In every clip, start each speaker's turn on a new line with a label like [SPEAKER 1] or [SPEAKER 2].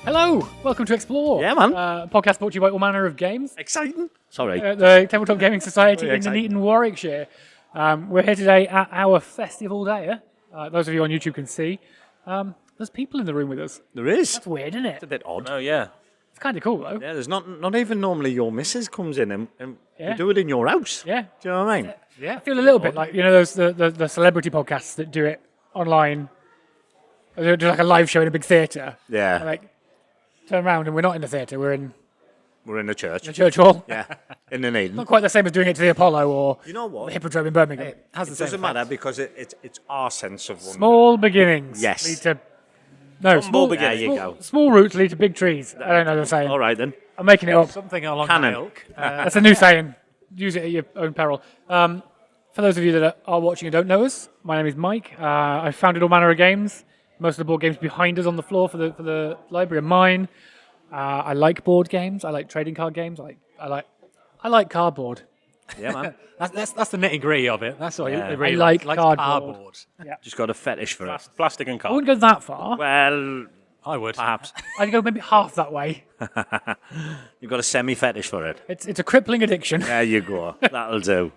[SPEAKER 1] Hello, welcome to EXP-lore.
[SPEAKER 2] Yeah, man.
[SPEAKER 1] Podcast brought to you by all manner of games.
[SPEAKER 2] Exciting. Sorry.
[SPEAKER 1] The Tabletop Gaming Society in
[SPEAKER 2] exciting.
[SPEAKER 1] Nuneaton, Warwickshire. We're here today at our festival day. Those of you on YouTube can see. There's people in the room with us.
[SPEAKER 2] There is.
[SPEAKER 1] That's weird, isn't it?
[SPEAKER 2] It's a bit odd.
[SPEAKER 3] Oh, yeah.
[SPEAKER 1] It's kind of cool, though.
[SPEAKER 2] Yeah, there's not even normally your missus comes in and
[SPEAKER 1] Yeah.
[SPEAKER 2] you do it in your house.
[SPEAKER 1] Yeah.
[SPEAKER 2] Do you know what I mean?
[SPEAKER 1] I feel a little bit like, those the celebrity podcasts that do it online. They do like a live show in a big theatre.
[SPEAKER 2] Yeah.
[SPEAKER 1] And, like, turn around and we're not in the theatre, we're in
[SPEAKER 2] We're in the church.
[SPEAKER 1] the church hall.
[SPEAKER 2] Yeah. In the Eden.
[SPEAKER 1] Not quite the same as doing it to the Apollo or
[SPEAKER 2] You know what?
[SPEAKER 1] the Hippodrome in Birmingham.
[SPEAKER 2] It doesn't matter because it's our sense of wonder.
[SPEAKER 1] Small beginnings
[SPEAKER 2] Yes.
[SPEAKER 1] lead to... No, small
[SPEAKER 2] beginnings. There you go.
[SPEAKER 1] Small roots lead to big trees. I don't know the saying.
[SPEAKER 2] All right then.
[SPEAKER 1] I'm making it up.
[SPEAKER 4] Something along
[SPEAKER 2] Canon.
[SPEAKER 4] that ilk.
[SPEAKER 1] That's a new saying. Use it at your own peril. For those of you that are watching and don't know us, my name is Mike. I founded all manner of games. Most of the board games behind us on the floor for the library are mine. I like board games. I like trading card games. I like cardboard.
[SPEAKER 2] Yeah, man.
[SPEAKER 4] That's the nitty-gritty of it. That's what
[SPEAKER 2] Yeah.
[SPEAKER 4] it really
[SPEAKER 1] I like
[SPEAKER 4] likes
[SPEAKER 1] cardboard.
[SPEAKER 2] Just got a fetish for it.
[SPEAKER 3] Plastic and
[SPEAKER 1] I
[SPEAKER 3] card.
[SPEAKER 1] wouldn't go that far.
[SPEAKER 2] Well,
[SPEAKER 4] I would.
[SPEAKER 2] perhaps.
[SPEAKER 1] I'd go maybe half that way.
[SPEAKER 2] You've got a semi-fetish for it.
[SPEAKER 1] It's a crippling addiction.
[SPEAKER 2] There you go. That'll do.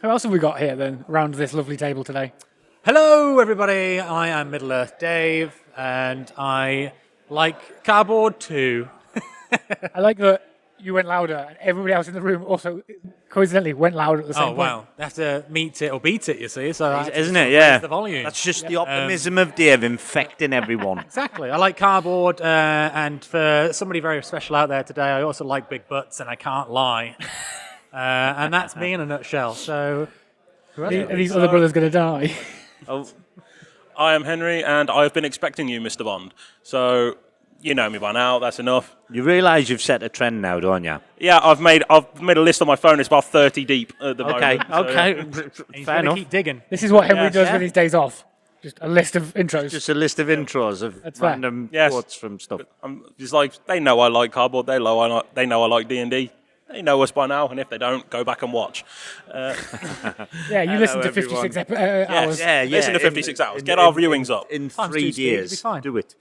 [SPEAKER 1] Who else have we got here then around this lovely table today?
[SPEAKER 4] Hello, everybody. I am Middle Earth Dave, and I like cardboard too.
[SPEAKER 1] I like that you went louder and everybody else in the room also coincidentally went louder at the same
[SPEAKER 4] Oh
[SPEAKER 1] point.
[SPEAKER 4] wow, they have to meet it or beat it. You see, so I have to
[SPEAKER 2] Isn't
[SPEAKER 4] just
[SPEAKER 2] it? Yeah.
[SPEAKER 4] raise the volume.
[SPEAKER 2] That's just the optimism of Dave infecting everyone.
[SPEAKER 4] Exactly. I like cardboard, and for somebody very special out there today, I also like big butts, and I can't lie. And that's me in a nutshell. So,
[SPEAKER 1] Are these other brothers going to die?
[SPEAKER 2] Oh,
[SPEAKER 3] I am Henry, and I've been expecting you, Mr. Bond. So, you know me by now. That's enough.
[SPEAKER 2] you realise you've set a trend now, don't you?
[SPEAKER 3] Yeah, I've made a list on my phone. It's about 30 deep at the
[SPEAKER 2] Okay,
[SPEAKER 3] moment. so-
[SPEAKER 2] okay.
[SPEAKER 4] he's
[SPEAKER 2] Fair
[SPEAKER 4] gonna
[SPEAKER 2] enough.
[SPEAKER 4] keep digging.
[SPEAKER 1] This is what Henry
[SPEAKER 2] Yes,
[SPEAKER 1] does
[SPEAKER 2] yeah.
[SPEAKER 1] with his days off. Just a list of intros.
[SPEAKER 2] Just a list of intros of
[SPEAKER 1] That's fair.
[SPEAKER 2] random
[SPEAKER 3] Yes.
[SPEAKER 2] quotes from stuff.
[SPEAKER 3] It's like, they know I like cardboard. They know I like D&D. They know us by now, and if they don't, go back and watch.
[SPEAKER 1] Yeah, you listen to
[SPEAKER 2] everyone.
[SPEAKER 1] 56 hours.
[SPEAKER 2] Yeah,
[SPEAKER 3] Listen to 56 hours. Get our viewings up.
[SPEAKER 2] In
[SPEAKER 4] Times
[SPEAKER 2] 3
[SPEAKER 4] two speed, it'll be
[SPEAKER 2] years.
[SPEAKER 4] fine.
[SPEAKER 2] Do it.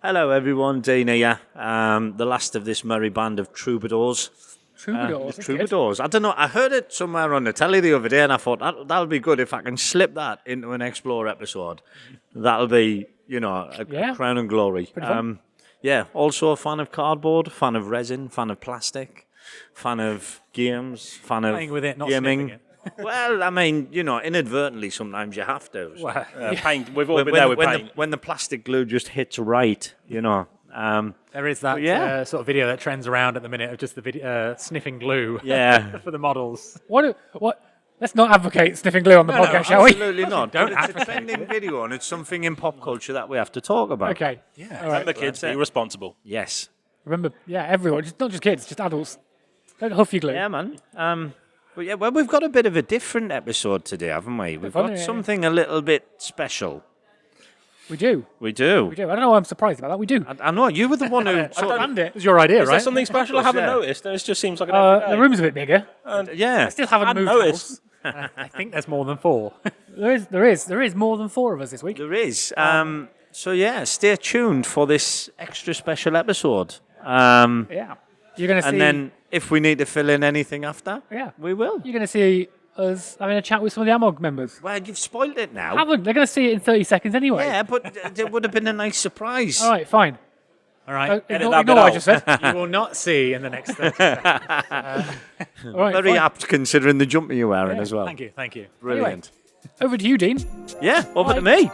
[SPEAKER 2] Hello, everyone. Dean here. The last of this merry band of troubadours.
[SPEAKER 1] Troubadours. that's good.
[SPEAKER 2] Troubadours. I don't know. I heard it somewhere on the telly the other day, and I thought that'll be good if I can slip that into an Explore episode. That'll be, a
[SPEAKER 1] Yeah.
[SPEAKER 2] crown and glory.
[SPEAKER 1] fun.
[SPEAKER 2] Yeah. Also a fan of cardboard, fan of resin, fan of plastic, fan of games, fan of
[SPEAKER 4] Playing with it, not
[SPEAKER 2] gaming.
[SPEAKER 4] sniffing
[SPEAKER 2] Well, I mean, inadvertently sometimes you have to.
[SPEAKER 4] Well,
[SPEAKER 3] Paint. We've all been there with paint.
[SPEAKER 2] When the plastic glue just hits right,
[SPEAKER 4] there is that
[SPEAKER 2] yeah.
[SPEAKER 4] sort of video that trends around at the minute of just the video sniffing glue
[SPEAKER 2] Yeah.
[SPEAKER 4] for the models.
[SPEAKER 1] What? Let's not advocate sniffing glue on the podcast, shall we?
[SPEAKER 2] Absolutely not.
[SPEAKER 4] Don't
[SPEAKER 2] But it's a
[SPEAKER 4] advocate
[SPEAKER 2] trending video, and it's something in pop culture that we have to talk about.
[SPEAKER 1] Okay.
[SPEAKER 4] Yeah.
[SPEAKER 1] All right.
[SPEAKER 3] Remember, kids, be responsible.
[SPEAKER 2] Yes.
[SPEAKER 1] Remember, everyone, not just kids, just adults. Don't huff your glue.
[SPEAKER 2] Yeah, man. Well, we've got a bit of a different episode today, haven't we? We've
[SPEAKER 1] fun,
[SPEAKER 2] got
[SPEAKER 1] yeah.
[SPEAKER 2] something a little bit special.
[SPEAKER 1] We do.
[SPEAKER 2] We do.
[SPEAKER 1] We do. I don't know why I'm surprised about that. We do.
[SPEAKER 2] I know you were the one who sort of,
[SPEAKER 1] Planned it.
[SPEAKER 4] It's your idea,
[SPEAKER 3] Is there
[SPEAKER 4] right?
[SPEAKER 3] something special I haven't
[SPEAKER 2] yeah.
[SPEAKER 3] noticed? It just seems like an everyday.
[SPEAKER 1] The room's a bit bigger.
[SPEAKER 2] yeah.
[SPEAKER 1] Still haven't
[SPEAKER 3] hadn't
[SPEAKER 1] moved
[SPEAKER 3] noticed.
[SPEAKER 1] house.
[SPEAKER 4] I think there's more than 4.
[SPEAKER 1] There is more than 4 of us this week.
[SPEAKER 2] There is. So yeah, stay tuned for this extra special episode.
[SPEAKER 1] Yeah. You're going to see.
[SPEAKER 2] And then if we need to fill in anything after,
[SPEAKER 1] Yeah.
[SPEAKER 2] we will.
[SPEAKER 1] You're going to see us having a chat with some of the AMoG members.
[SPEAKER 2] Well, you've spoiled it now.
[SPEAKER 1] Haven't. They're going to see it in 30 seconds anyway.
[SPEAKER 2] Yeah, but it would have been a nice surprise.
[SPEAKER 1] All right, fine.
[SPEAKER 4] All right.
[SPEAKER 1] Ignore
[SPEAKER 3] that bit
[SPEAKER 1] what I
[SPEAKER 3] out.
[SPEAKER 1] just said.
[SPEAKER 4] You will not see in the next 30 seconds.
[SPEAKER 1] All right,
[SPEAKER 2] Very
[SPEAKER 1] fine.
[SPEAKER 2] apt considering the jumper you're wearing
[SPEAKER 1] Yeah,
[SPEAKER 2] as well.
[SPEAKER 4] Thank you. Thank you.
[SPEAKER 2] Brilliant.
[SPEAKER 1] Over to you, Dean.
[SPEAKER 2] Yeah, over to
[SPEAKER 1] Bye.
[SPEAKER 2] me.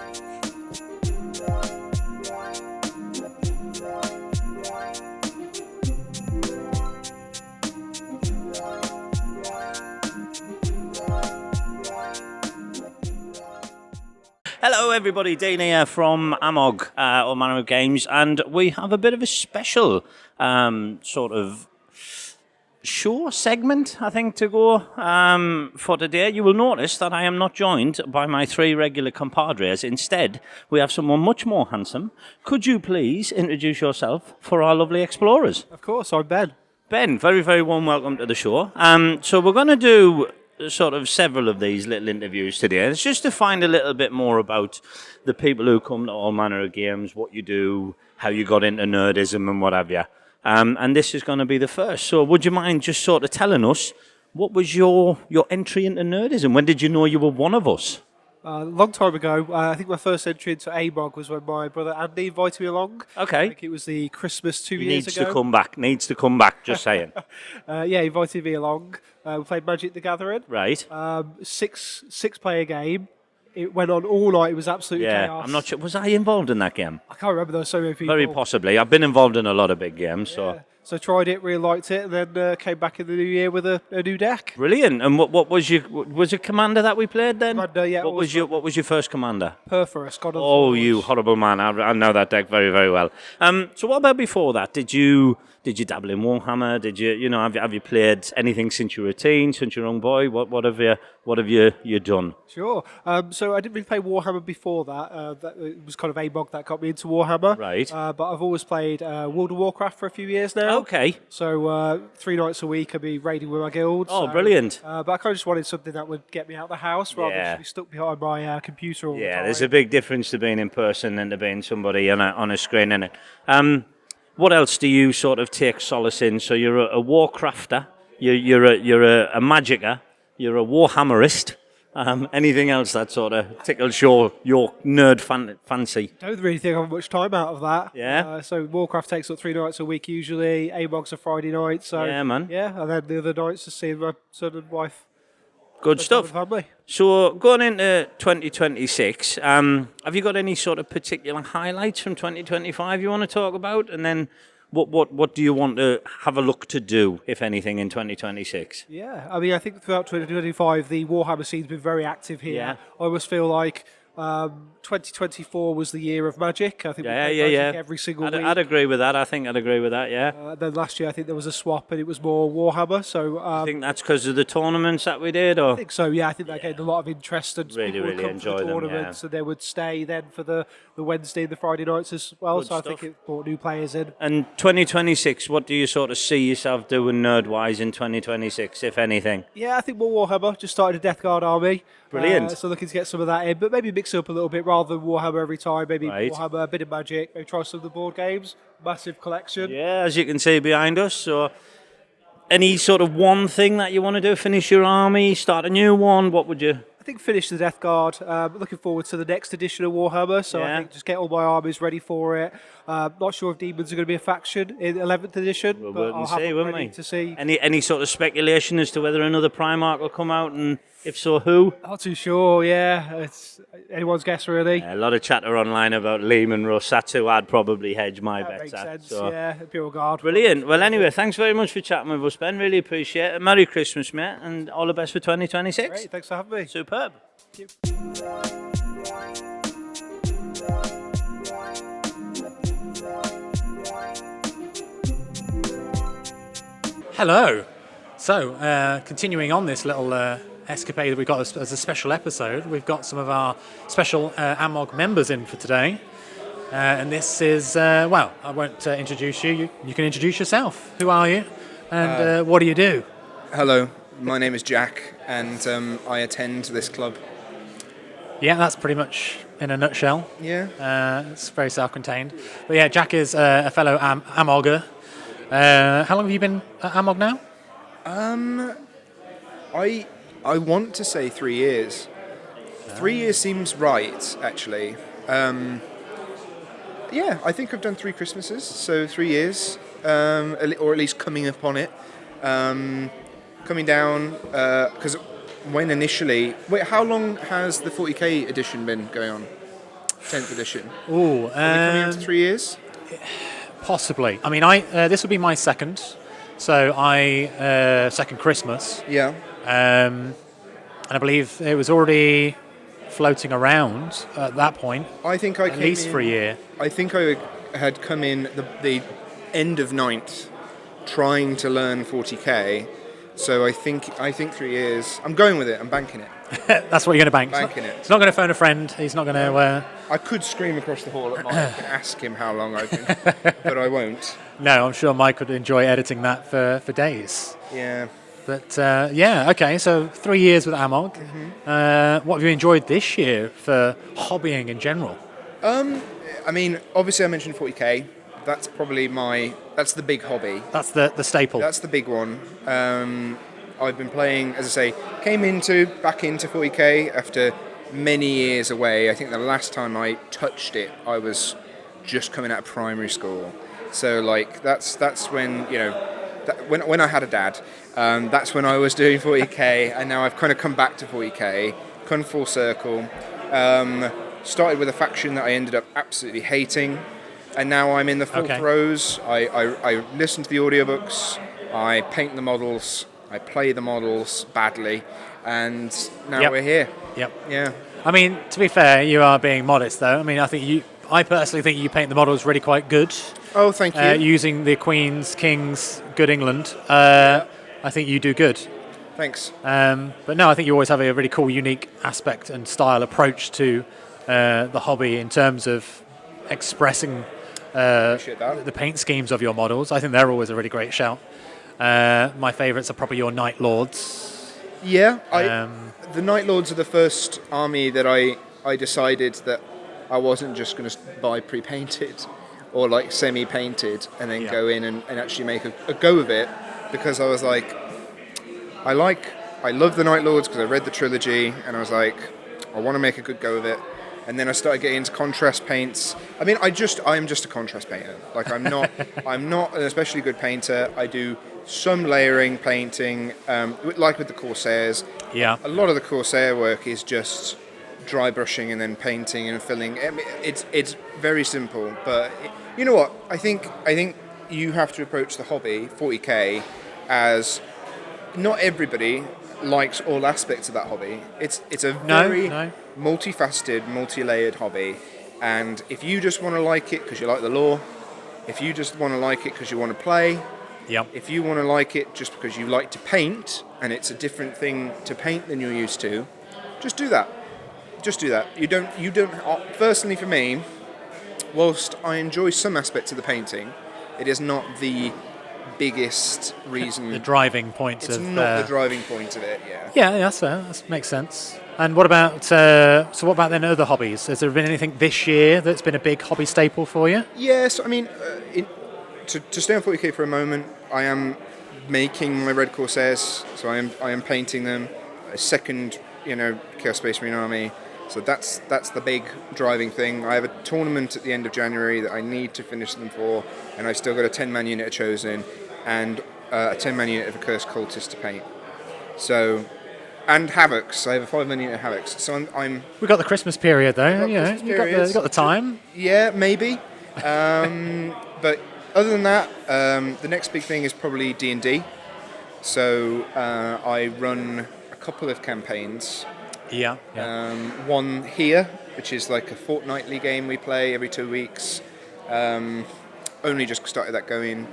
[SPEAKER 2] Hello everybody, Dean here from AMoG, all manner of games, and we have a bit of a special sort of show segment, I think, to go for today. You will notice that I am not joined by my 3 regular compadres. Instead, we have someone much more handsome. Could you please introduce yourself for our lovely explorers?
[SPEAKER 5] Of course, I'm Ben.
[SPEAKER 2] Ben, very, very warm welcome to the show. So we're going to do sort of several of these little interviews today. And it's just to find a little bit more about the people who come to all manner of games, what you do, how you got into nerdism and what have you. And this is going to be the first. So would you mind just sort of telling us, what was your entry into nerdism? When did you know you were one of us?
[SPEAKER 5] A long time ago, I think my first entry into AMoG was when my brother Andy invited me along.
[SPEAKER 2] Okay.
[SPEAKER 5] I think it was the Christmas 2
[SPEAKER 2] He
[SPEAKER 5] years
[SPEAKER 2] needs
[SPEAKER 5] ago.
[SPEAKER 2] to come back, just saying.
[SPEAKER 5] Yeah, he invited me along. We played Magic the Gathering.
[SPEAKER 2] Right.
[SPEAKER 5] Six player game. It went on all night. It was absolute
[SPEAKER 2] Yeah,
[SPEAKER 5] chaos.
[SPEAKER 2] I'm not sure. Was I involved in that game?
[SPEAKER 5] I can't remember. There were so many people.
[SPEAKER 2] Very possibly. I've been involved in a lot of big games, so...
[SPEAKER 5] Yeah. So tried it, really liked it, and then came back in the new year with a new deck.
[SPEAKER 2] Brilliant. And what was it Commander that we played then?
[SPEAKER 5] Commander, yeah,
[SPEAKER 2] What was your first Commander?
[SPEAKER 5] Perforus, God of the
[SPEAKER 2] Oh,
[SPEAKER 5] Forge.
[SPEAKER 2] you horrible man! I know that deck very, very well. So what about before that? Did you dabble in Warhammer? Did you have you played anything since you were a teen, since you're a young boy? What have you done?
[SPEAKER 5] Sure. So I didn't really play Warhammer before that. It was kind of AMoG that got me into Warhammer.
[SPEAKER 2] Right.
[SPEAKER 5] But I've always played World of Warcraft for a few years now.
[SPEAKER 2] Okay.
[SPEAKER 5] So 3 nights a week I'd be raiding with my guild.
[SPEAKER 2] Oh,
[SPEAKER 5] so,
[SPEAKER 2] brilliant.
[SPEAKER 5] But I kind of just wanted something that would get me out of the house rather than
[SPEAKER 2] Yeah.
[SPEAKER 5] just be stuck behind my computer all the
[SPEAKER 2] Yeah,
[SPEAKER 5] time.
[SPEAKER 2] there's a big difference to being in person and to being somebody on a screen, innit? What else do you sort of take solace in? So you're a Warcrafter, you're a Magicer, you're a Warhammerist. Anything else that sort of tickles your nerd fancy?
[SPEAKER 5] Don't really think I have much time out of that.
[SPEAKER 2] Yeah?
[SPEAKER 5] So Warcraft takes up 3 nights a week usually. AMoG's a Friday night. So
[SPEAKER 2] Yeah, man.
[SPEAKER 5] Yeah, and then the other nights just seeing my son and wife.
[SPEAKER 2] Good
[SPEAKER 5] spend time
[SPEAKER 2] stuff.
[SPEAKER 5] with family.
[SPEAKER 2] So going into 2026, have you got any sort of particular highlights from 2025 you want to talk about? And then what do you want to have a look to do, if anything, in 2026?
[SPEAKER 5] Yeah, I mean, I think throughout 2025, the Warhammer scene's been very active here.
[SPEAKER 2] Yeah.
[SPEAKER 5] I almost feel like 2024 was the year of Magic. I think we
[SPEAKER 2] Yeah,
[SPEAKER 5] played
[SPEAKER 2] yeah,
[SPEAKER 5] Magic
[SPEAKER 2] yeah.
[SPEAKER 5] every single
[SPEAKER 2] I'd
[SPEAKER 5] week.
[SPEAKER 2] agree with that. I think I'd agree with that, yeah.
[SPEAKER 5] Then last year, I think there was a swap and it was more Warhammer. So
[SPEAKER 2] I think that's because of the tournaments that we did, or...
[SPEAKER 5] I think so, yeah. I think that gained a lot of interest and
[SPEAKER 2] Really,
[SPEAKER 5] people would
[SPEAKER 2] really
[SPEAKER 5] come
[SPEAKER 2] enjoy
[SPEAKER 5] for the
[SPEAKER 2] them,
[SPEAKER 5] tournaments
[SPEAKER 2] yeah.
[SPEAKER 5] and they would stay then for the Wednesday and the Friday nights as well.
[SPEAKER 2] Good
[SPEAKER 5] so
[SPEAKER 2] stuff.
[SPEAKER 5] I think it brought new players in.
[SPEAKER 2] And 2026, what do you sort of see yourself doing nerd-wise in 2026, if anything?
[SPEAKER 5] Yeah, I think more Warhammer. Just started a Death Guard army.
[SPEAKER 2] Brilliant.
[SPEAKER 5] So looking to get some of that in, but maybe mix it up a little bit rather than Warhammer every time. Maybe
[SPEAKER 2] Right.
[SPEAKER 5] Warhammer, a bit of Magic, maybe try some of the board games. Massive collection.
[SPEAKER 2] Yeah, as you can see behind us. So, any sort of one thing that you want to do? Finish your army, start a new one? What would you...
[SPEAKER 5] I think finish the Death Guard. Looking forward to the next edition of Warhammer. So
[SPEAKER 2] Yeah.
[SPEAKER 5] I think just get all my armies ready for it. Not sure if Demons are going to be a faction in 11th edition.
[SPEAKER 2] We'll
[SPEAKER 5] but
[SPEAKER 2] wait and
[SPEAKER 5] I'll have
[SPEAKER 2] see,
[SPEAKER 5] them
[SPEAKER 2] won't
[SPEAKER 5] ready
[SPEAKER 2] we?
[SPEAKER 5] to see.
[SPEAKER 2] Any sort of speculation as to whether another Primarch will come out, and if so, who?
[SPEAKER 5] Not too sure. Yeah, it's anyone's guess really.
[SPEAKER 2] A lot of chatter online about Lehman Rosatu. I'd probably hedge my
[SPEAKER 5] That
[SPEAKER 2] bets
[SPEAKER 5] makes
[SPEAKER 2] at.
[SPEAKER 5] sense.
[SPEAKER 2] So.
[SPEAKER 5] Yeah, Imperial Guard.
[SPEAKER 2] Brilliant. Well, anyway, thanks very much for chatting with us, Ben. Really appreciate it. Merry Christmas, mate, and all the best for 2026.
[SPEAKER 5] Great, thanks for having me.
[SPEAKER 2] Superb.
[SPEAKER 4] Hello. So, continuing on this little escapade that we've got as a special episode, we've got some of our special AMoG members in for today. And this is, well, I won't introduce you. You can introduce yourself. Who are you? And what do you do?
[SPEAKER 6] Hello, my name is Jack, and I attend this club.
[SPEAKER 4] Yeah, that's pretty much in a nutshell.
[SPEAKER 6] Yeah.
[SPEAKER 4] It's very self-contained. But yeah, Jack is a fellow AMOGer. How long have you been at AMoG now?
[SPEAKER 6] I want to say 3 years. 3 years seems right, actually. Yeah, I think I've done 3 Christmases, so 3 years, or at least coming upon it. Coming down, because when initially... Wait, how long has the 40k edition been going on? 10th edition?
[SPEAKER 4] Ooh,
[SPEAKER 6] Are we coming up to 3 years?
[SPEAKER 4] possibly. I mean, this would be my second. So second Christmas.
[SPEAKER 6] Yeah.
[SPEAKER 4] And I believe it was already floating around at that point,
[SPEAKER 6] I think I
[SPEAKER 4] at
[SPEAKER 6] came
[SPEAKER 4] least
[SPEAKER 6] in,
[SPEAKER 4] for a year.
[SPEAKER 6] I think I had come in the end of 9th, trying to learn 40k. So I think 3 years. I'm going with it. I'm banking it.
[SPEAKER 4] That's what you're going to bank.
[SPEAKER 6] Banking it.
[SPEAKER 4] He's not going to phone a friend. He's not going to...
[SPEAKER 6] I could scream across the hall at Mike and ask him how long I've been, but I won't.
[SPEAKER 4] No, I'm sure Mike would enjoy editing that for days.
[SPEAKER 6] Yeah.
[SPEAKER 4] But yeah, okay. So 3 years with AMoG. What have you enjoyed this year for hobbying in general?
[SPEAKER 6] I mean, obviously, I mentioned 40k. That's probably that's the big hobby.
[SPEAKER 4] That's the staple.
[SPEAKER 6] That's the big one. I've been playing, as I say, back into 40k after many years away. I think the last time I touched it, I was just coming out of primary school. So like that's when when I had a dad, that's when I was doing 40k, and now I've kind of come back to 40k, come full circle. Started with a faction that I ended up absolutely hating, and now I'm in the full throes. I listen to the audiobooks, I paint the models, I play the models badly, and now we're here.
[SPEAKER 4] Yep.
[SPEAKER 6] Yeah.
[SPEAKER 4] I mean, to be fair, you are being modest, though. I mean, I personally think you paint the models really quite good.
[SPEAKER 6] Oh, thank you.
[SPEAKER 4] Using the Queens, Kings, good England. I think you do good.
[SPEAKER 6] Thanks.
[SPEAKER 4] But no, I think you always have a really cool, unique aspect and style approach to the hobby in terms of expressing the paint schemes of your models. I think they're always a really great shout. My favourites are probably your Night Lords.
[SPEAKER 6] Yeah, the Night Lords are the first army that I decided that I wasn't just going to buy pre-painted or like semi-painted and then go in and actually make a go of it, because I was like, I love the Night Lords because I read the trilogy and I was like, I want to make a good go of it. And then I started getting into contrast paints. I mean, I'm just a contrast painter. Like I'm not an especially good painter. I do some layering painting, like with the Corsairs.
[SPEAKER 4] Yeah.
[SPEAKER 6] A lot of the Corsair work is just dry brushing and then painting and filling. I mean, it's very simple, but you know what? I think you have to approach the hobby 40k as not everybody likes all aspects of that hobby. It's a very multifaceted, multi-layered hobby, and if you just want to like it because you like the lore, if you just want to like it because you want to play, if you want to like it just because you like to paint and it's a different thing to paint than you're used to, just do that. Just do that. You don't. Personally, for me, whilst I enjoy some aspects of the painting, it is not the biggest reason.
[SPEAKER 4] The driving point
[SPEAKER 6] it's
[SPEAKER 4] of...
[SPEAKER 6] not the driving point of it,
[SPEAKER 4] Yeah, that's fair. That makes sense. And what about... what about then other hobbies? Has there been anything this year that's been a big hobby staple for you?
[SPEAKER 6] Yes, I mean, to stay on 40k for a moment, I am making my Red Corsairs, so I am painting them. A second, Chaos Space Marine army. So that's the big driving thing. I have a tournament at the end of January that I need to finish them for, and I've still got a 10-man unit of Chosen and a 10-man unit of a Cursed Cultist to paint. So, and Havocs. I have a 5-man unit of Havocs. So I'm.
[SPEAKER 4] We've got the Christmas period though. You got the time.
[SPEAKER 6] Yeah, maybe. But other than that, the next big thing is probably D&D. So I run a couple of campaigns.
[SPEAKER 4] Yeah.
[SPEAKER 6] One here, which is like a fortnightly game we play every 2 weeks. Only just started that going.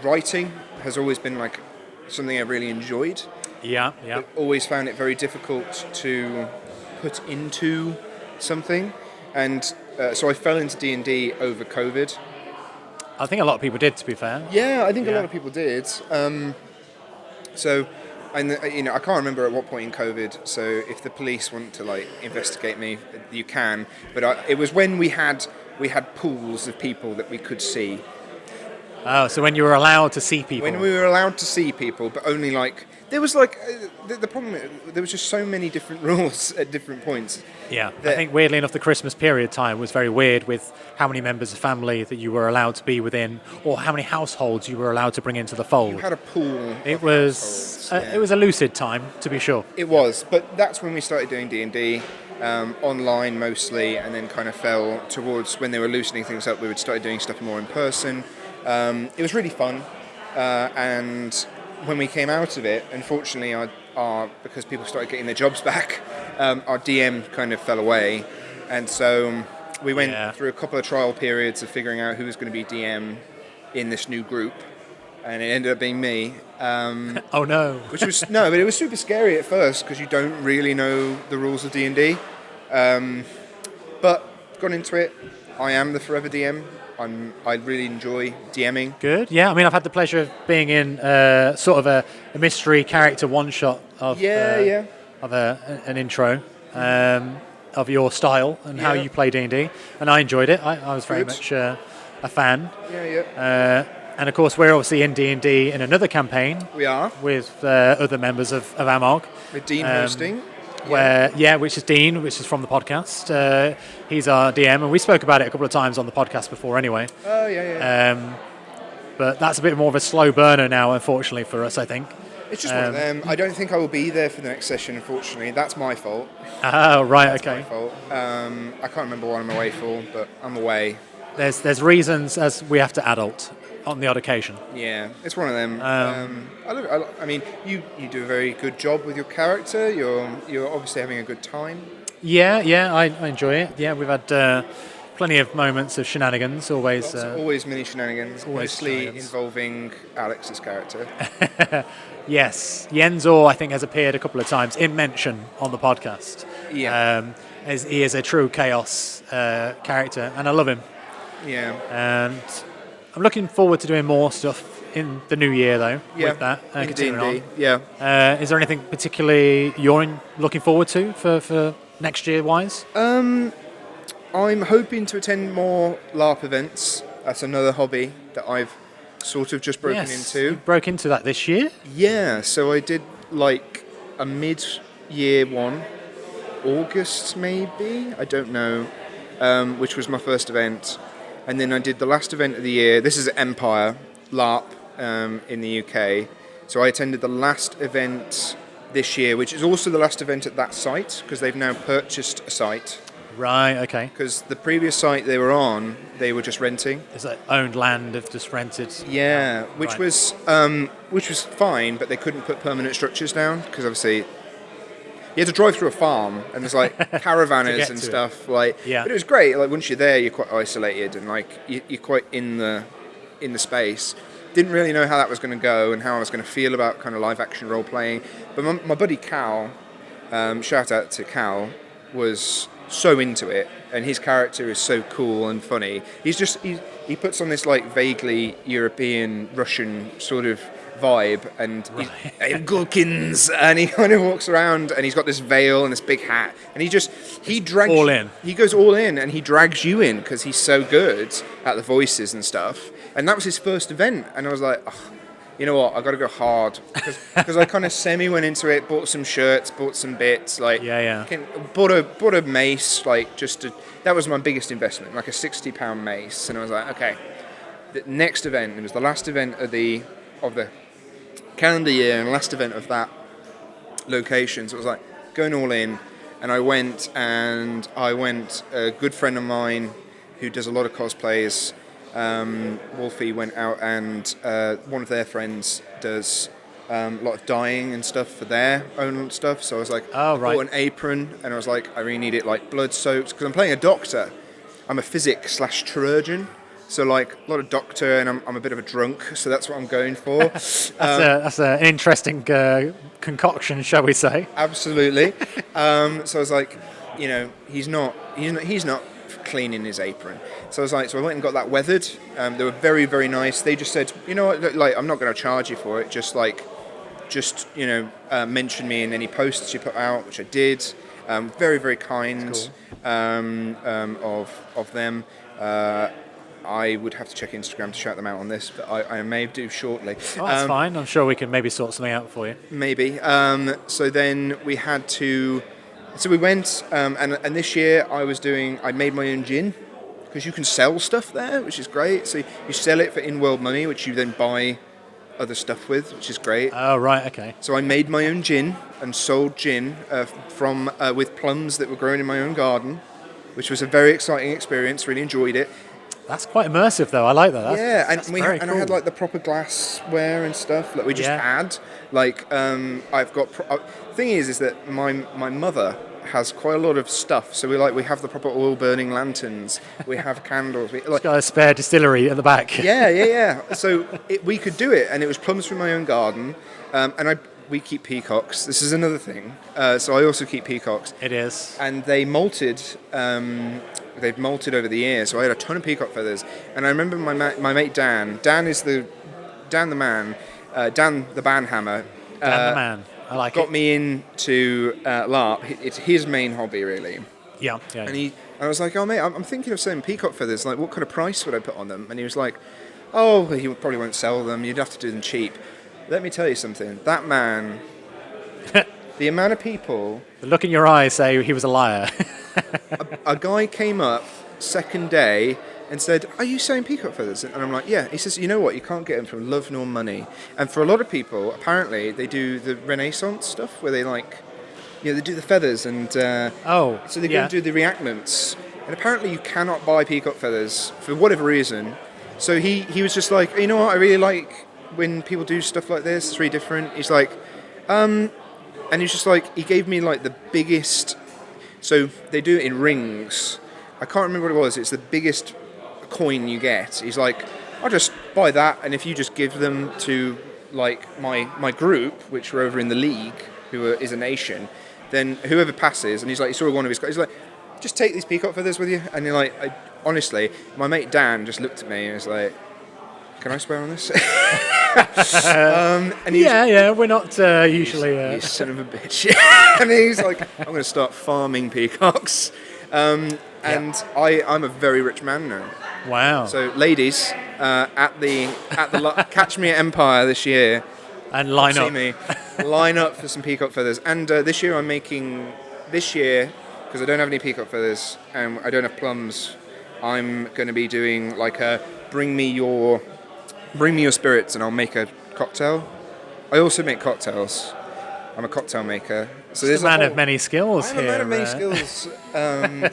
[SPEAKER 6] Writing has always been like something I've really enjoyed.
[SPEAKER 4] Yeah.
[SPEAKER 6] I've always found it very difficult to put into something, and so I fell into D&D over COVID.
[SPEAKER 4] I think a lot of people did, to be fair.
[SPEAKER 6] Yeah, I think a lot of people did. So. And I can't remember at what point in COVID. So if the police want to investigate me, you can. But it was when we had pools of people that we could see.
[SPEAKER 4] Oh, so when you were allowed to see people.
[SPEAKER 6] When we were allowed to see people, but only there was the problem. There was just so many different rules at different points.
[SPEAKER 4] Yeah, I think weirdly enough, the Christmas period time was very weird with how many members of family that you were allowed to be within, or how many households you were allowed to bring into the fold.
[SPEAKER 6] You had a pool.
[SPEAKER 4] It was a lucid time, to be sure.
[SPEAKER 6] It was, but that's when we started doing D&D. Online mostly, and then kind of fell towards when they were loosening things up. We would start doing stuff more in person. It was really fun, and when we came out of it, unfortunately, because people started getting their jobs back, our DM kind of fell away, and so we went through a couple of trial periods of figuring out who was going to be DM in this new group, and it ended up being me.
[SPEAKER 4] Oh no!
[SPEAKER 6] But it was super scary at first because you don't really know the rules of D&D. But got into it. I am the forever DM. I really enjoy DMing.
[SPEAKER 4] Good. Yeah. I mean, I've had the pleasure of being in sort of a mystery character one shot of an intro of your style and how you play D&D, and I enjoyed it. I was very much a fan. And of course, we're obviously in D&D in another campaign.
[SPEAKER 6] We are
[SPEAKER 4] with other members of AMoG.
[SPEAKER 6] With Dean hosting.
[SPEAKER 4] Which is Dean, which is from the podcast. He's our DM, and we spoke about it a couple of times on the podcast before anyway.
[SPEAKER 6] Oh, yeah.
[SPEAKER 4] But that's a bit more of a slow burner now, unfortunately, for us, I think.
[SPEAKER 6] It's just one of them. I don't think I will be there for the next session, unfortunately. That's my fault.
[SPEAKER 4] Oh, right,
[SPEAKER 6] That's
[SPEAKER 4] okay.
[SPEAKER 6] my fault. I can't remember what I'm away for, but I'm away.
[SPEAKER 4] There's reasons as we have to adult on the odd occasion.
[SPEAKER 6] Yeah, it's one of them. I mean, you do a very good job with your character. You're obviously having a good time.
[SPEAKER 4] Yeah, I enjoy it. Yeah, we've had plenty of moments of shenanigans. Always
[SPEAKER 6] Mini shenanigans, mostly involving Alex's character.
[SPEAKER 4] Yes, Yenzo, I think, has appeared a couple of times in mention on the podcast.
[SPEAKER 6] Yeah.
[SPEAKER 4] As he is a true chaos character, and I love him.
[SPEAKER 6] Yeah.
[SPEAKER 4] And I'm looking forward to doing more stuff in the new year, though, with that. Continuing on.
[SPEAKER 6] Yeah.
[SPEAKER 4] Is there anything particularly you're looking forward to for next year-wise?
[SPEAKER 6] I'm hoping to attend more LARP events. That's another hobby that I've sort of just broken into.
[SPEAKER 4] You broke into that this year?
[SPEAKER 6] Yeah, so I did like a mid-year one, August maybe, I don't know, which was my first event. And then I did the last event of the year. This is Empire, LARP in the UK. So I attended the last event this year, which is also the last event at that site, because they've now purchased a site.
[SPEAKER 4] Right, okay.
[SPEAKER 6] Because the previous site they were on, they were just renting.
[SPEAKER 4] Is that owned land of just rented?
[SPEAKER 6] Yeah, which was fine, but they couldn't put permanent structures down because obviously you had to drive through a farm and there's like caravanners and stuff. But it was great. Like once you're there, you're quite isolated and like you're quite in the space. Didn't really know how that was going to go and how I was going to feel about kind of live action role playing. But my buddy Cal, shout out to Cal, was so into it, and his character is so cool and funny. He puts on this like vaguely European Russian sort of vibe, and he's Gulkins, and he kind of walks around, and he's got this veil and this big hat, and he drags
[SPEAKER 4] all in.
[SPEAKER 6] He goes all in, and he drags you in because he's so good at the voices and stuff. And that was his first event, and I was like, oh, you know what, I got to go hard because I kind of semi went into it, bought some shirts, bought some bits, like bought a mace, like that was my biggest investment, like a £60 mace, and I was like, okay, the next event, it was the last event of the calendar year and last event of that location, so it was like going all in, and I went, a good friend of mine who does a lot of cosplays, Wolfie, went out, and one of their friends does a lot of dyeing and stuff for their own stuff. So I was like, bought an apron, and I was like, I really need it like blood soaked because I'm playing a doctor. I'm a physic/chirurgeon, so like a lot of doctor, and I'm a bit of a drunk, so that's what I'm going for.
[SPEAKER 4] That's an interesting concoction, shall we say?
[SPEAKER 6] Absolutely. So I was like, you know, he's not cleaning his apron. So I went and got that weathered. They were very, very nice. They just said, you know what, like, I'm not going to charge you for it. Just mention me in any posts you put out, which I did. Very, very kind. Cool. Of them. I would have to check Instagram to shout them out on this, but I may do shortly.
[SPEAKER 4] Oh, that's fine. I'm sure we can maybe sort something out for you.
[SPEAKER 6] Maybe. So then we had to. So we went, and this year I made my own gin, because you can sell stuff there, which is great. So you sell it for in-world money, which you then buy other stuff with, which is great.
[SPEAKER 4] Oh, right, okay.
[SPEAKER 6] So I made my own gin and sold gin with plums that were grown in my own garden, which was a very exciting experience. Really enjoyed it.
[SPEAKER 4] That's quite immersive, though. I like that.
[SPEAKER 6] That's very cool. I had like the proper glassware and stuff that we just had. Like I've got. Thing is that my mother has quite a lot of stuff. So we have the proper oil burning lanterns. We have candles.
[SPEAKER 4] It's got a spare distillery at the back.
[SPEAKER 6] Yeah. So we could do it, and it was plums from my own garden, and we keep peacocks. This is another thing. So I also keep peacocks.
[SPEAKER 4] It is.
[SPEAKER 6] And they malted they've molted over the years. So I had a ton of peacock feathers, and I remember my mate Dan. Dan the man. Dan the Banhammer.
[SPEAKER 4] Dan the man. I like
[SPEAKER 6] got
[SPEAKER 4] it.
[SPEAKER 6] me into LARP. It's his main hobby, really.
[SPEAKER 4] Yeah.
[SPEAKER 6] And I was like, oh mate, I'm thinking of selling peacock feathers. Like, what kind of price would I put on them? And he was like, oh, you probably won't sell them. You'd have to do them cheap. Let me tell you something. That man, the amount of people.
[SPEAKER 4] The look in your eyes say he was a liar.
[SPEAKER 6] a guy came up second day and said, are you selling peacock feathers? And I'm like, yeah. He says, you know what? You can't get them from love nor money. And for a lot of people, apparently, they do the Renaissance stuff where they they do the feathers and so they're going to do the reenactments. And apparently you cannot buy peacock feathers for whatever reason. So he was just like, you know what? I really like when people do stuff like this. It's really different. He's like, and he's just like, he gave me like the biggest. So they do it in rings. I can't remember what it was. It's the biggest coin you get. He's like, I'll just buy that, and if you just give them to like my group, which we're over in the league, is a nation, then whoever passes, and he's like, he saw one of his guys, he's like, just take these peacock feathers with you. And you're like, honestly, my mate Dan just looked at me and was like, can I swear on this? And
[SPEAKER 4] we're not usually.
[SPEAKER 6] You son of a bitch. And he's like, I'm going to start farming peacocks. I'm a very rich man now.
[SPEAKER 4] Wow.
[SPEAKER 6] So, ladies, catch me at Empire this year.
[SPEAKER 4] And line up.
[SPEAKER 6] See me. Line up for some peacock feathers. And this year, because I don't have any peacock feathers and I don't have plums, I'm going to be doing like a bring me your spirits and I'll make a cocktail. I also make cocktails. I'm a cocktail maker. So there's
[SPEAKER 4] a man of many skills
[SPEAKER 6] I'm
[SPEAKER 4] here.
[SPEAKER 6] a man of many skills.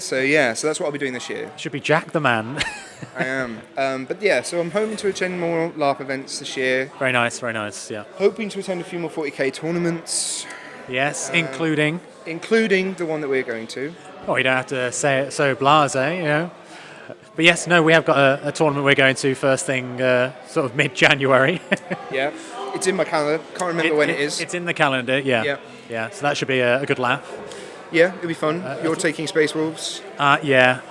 [SPEAKER 6] So that's what I'll be doing this year.
[SPEAKER 4] Should be Jack the Man.
[SPEAKER 6] I am. So I'm hoping to attend more LARP events this year.
[SPEAKER 4] Very nice, yeah.
[SPEAKER 6] Hoping to attend a few more 40k tournaments.
[SPEAKER 4] Yes, including
[SPEAKER 6] the one that we're going to.
[SPEAKER 4] Oh, you don't have to say it so blasé, you know. But yes, no, we have got a tournament we're going to first thing, sort of mid-January.
[SPEAKER 6] Yeah, it's in my calendar. Can't remember when it is.
[SPEAKER 4] It's in the calendar, yeah. Yeah, so that should be a good laugh.
[SPEAKER 6] Yeah, it'll be fun. You're taking Space Wolves.
[SPEAKER 4] Yeah.